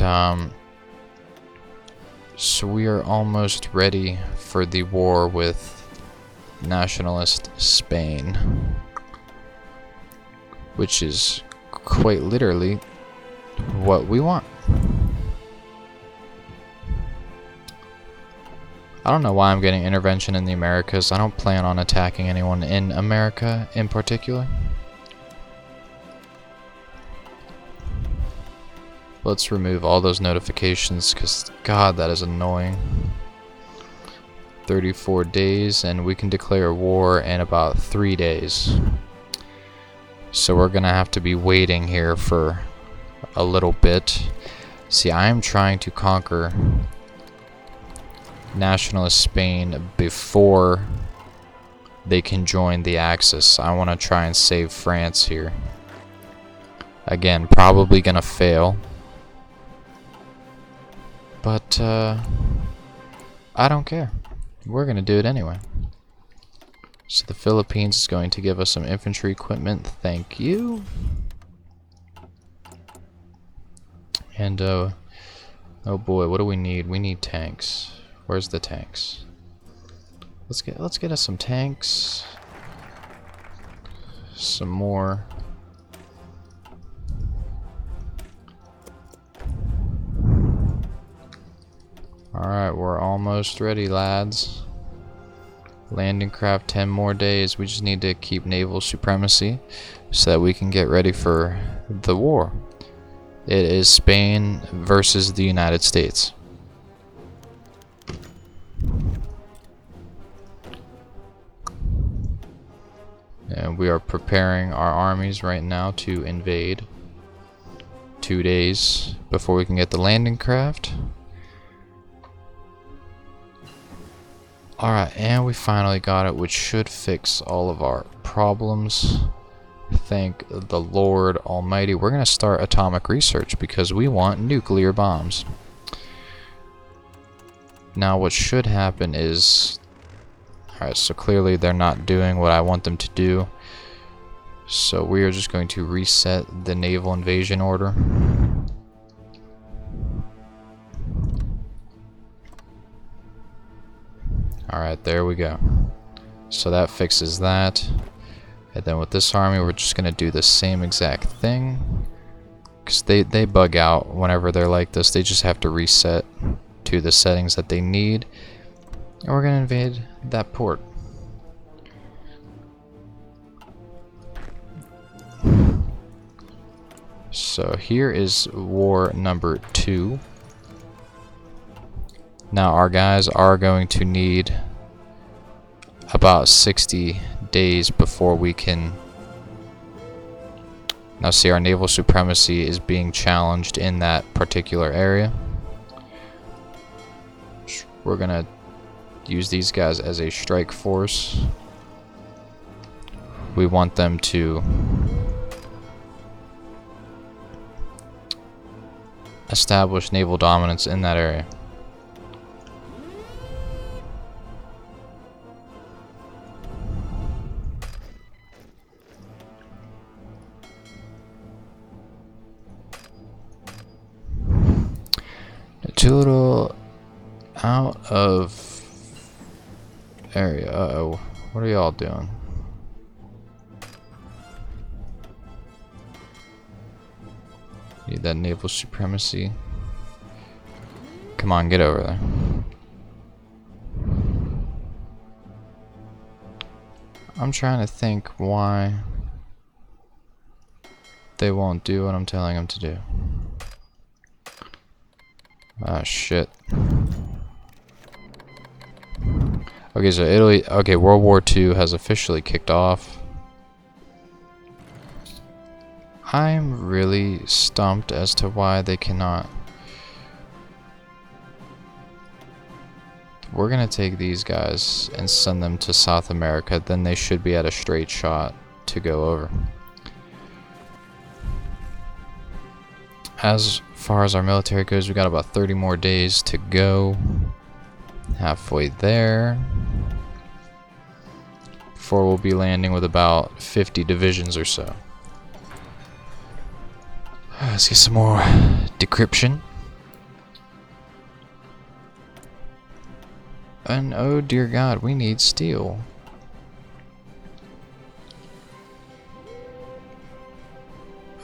so we are almost ready for the war with nationalist Spain, which is quite literally what we want. I don't know why I'm getting intervention in the Americas. I don't plan on attacking anyone in America in particular. Let's remove all those notifications, because God, that is annoying. 34 days, and we can declare war in about 3 days. So we're gonna have to be waiting here for a little bit. See, I am trying to conquer nationalist Spain before they can join the Axis. I want to try and save France here. Again, probably gonna fail. But, I don't care. We're gonna do it anyway. So the Philippines is going to give us some infantry equipment. Thank you. And, oh boy, what do we need? We need tanks. Where's the tanks? Let's get us some tanks. Some more. Alright, we're almost ready, lads. Landing craft, 10 more days. We just need to keep naval supremacy so that we can get ready for the war. It is Spain versus the United States. And we are preparing our armies right now to invade. 2 days before we can get the landing craft. Alright, and we finally got it, which should fix all of our problems. Thank the Lord Almighty. We're going to start atomic research because we want nuclear bombs. Now what should happen is... Alright, so clearly they're not doing what I want them to do. So we are just going to reset the naval invasion order. Alright, there we go. So that fixes that. And then with this army, we're just going to do the same exact thing. Because they bug out whenever they're like this. They just have to reset to the settings that they need. And we're going to invade that port. So here is war number 2. Now our guys are going to need about 60 days before we can... Now see, our naval supremacy is being challenged in that particular area. We're gonna use these guys as a strike force. We want them to establish naval dominance in that area. Total out of area. Uh-oh. What are y'all doing? Need that naval supremacy. Come on, get over there. I'm trying to think why they won't do what I'm telling them to do. Ah, shit. Okay, so Italy... Okay, World War II has officially kicked off. I'm really stumped as to why they cannot... We're gonna take these guys and send them to South America, then they should be at a straight shot to go over. As far as our military goes, we got about 30 more days to go. Halfway there. Before we'll be landing with about 50 divisions or so. Let's get some more decryption. And oh dear God, we need steel.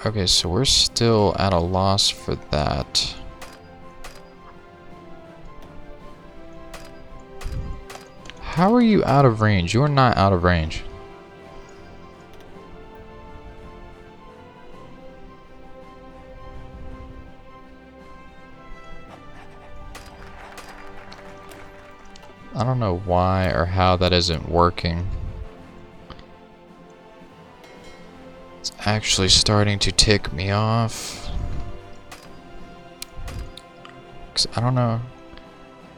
Okay, so we're still at a loss for that. How are you out of range? You're not out of range. I don't know why or how that isn't working. It's actually starting to tick me off. 'Cause I don't know.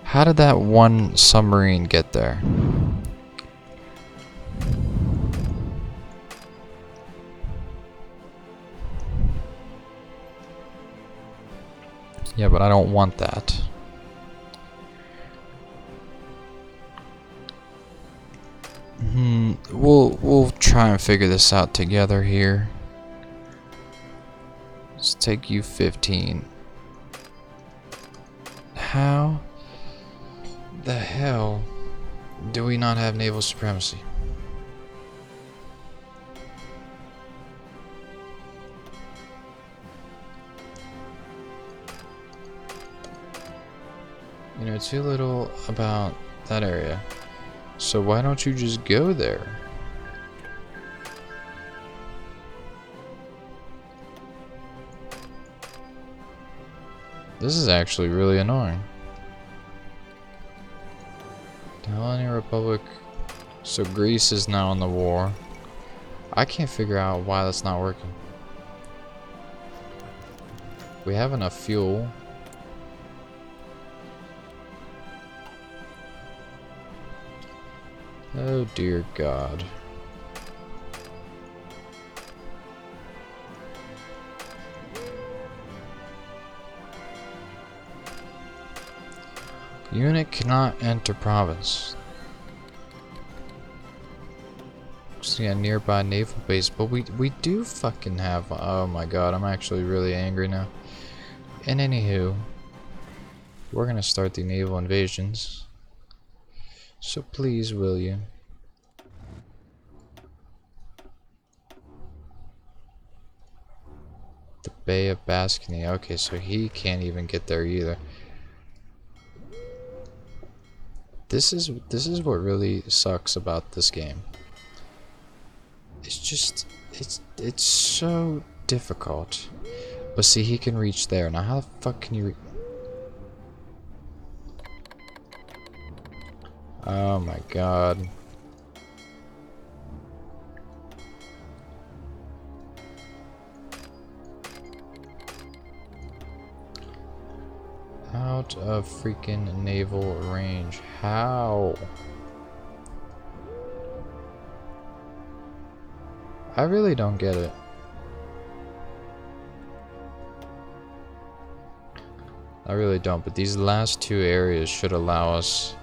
How did that one submarine get there? Yeah, but I don't want that. We'll try and figure this out together here. Let's take you 15. How the hell do we not have naval supremacy? You know too little about that area. So why don't you just go there? This is actually really annoying. The Hellenic Republic. So Greece is now in the war. I can't figure out why that's not working. We have enough fuel. Oh dear God. Unit cannot enter province. See a nearby naval base, but we do fucking have. Oh my God, I'm actually really angry now. And anywho, we're gonna start the naval invasions. So please, will you? The Bay of Gascony. Okay, so he can't even get there either. This is what really sucks about this game. It's just it's so difficult. But see, he can reach there. Now how the fuck can you Oh my God. Out of freaking naval range. How? I really don't get it. I really don't, but these last two areas should allow us.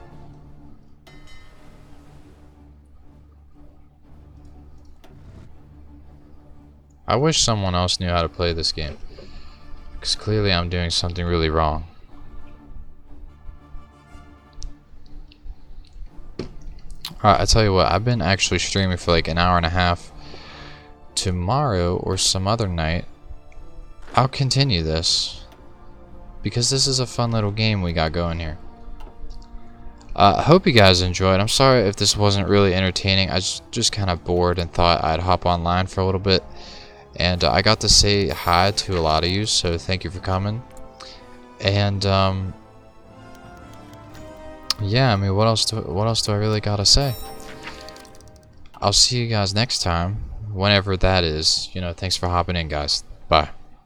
I wish someone else knew how to play this game, because clearly I'm doing something really wrong. Alright, I tell you what, I've been actually streaming for like an hour and a half. Tomorrow or some other night, I'll continue this, because this is a fun little game we got going here. I hope you guys enjoyed. I'm sorry if this wasn't really entertaining. I was just kind of bored and thought I'd hop online for a little bit. And I got to say hi to a lot of you, so thank you for coming. And yeah, I mean, what else do I really gotta say? I'll see you guys next time, whenever that is. You know, thanks for hopping in, guys. Bye.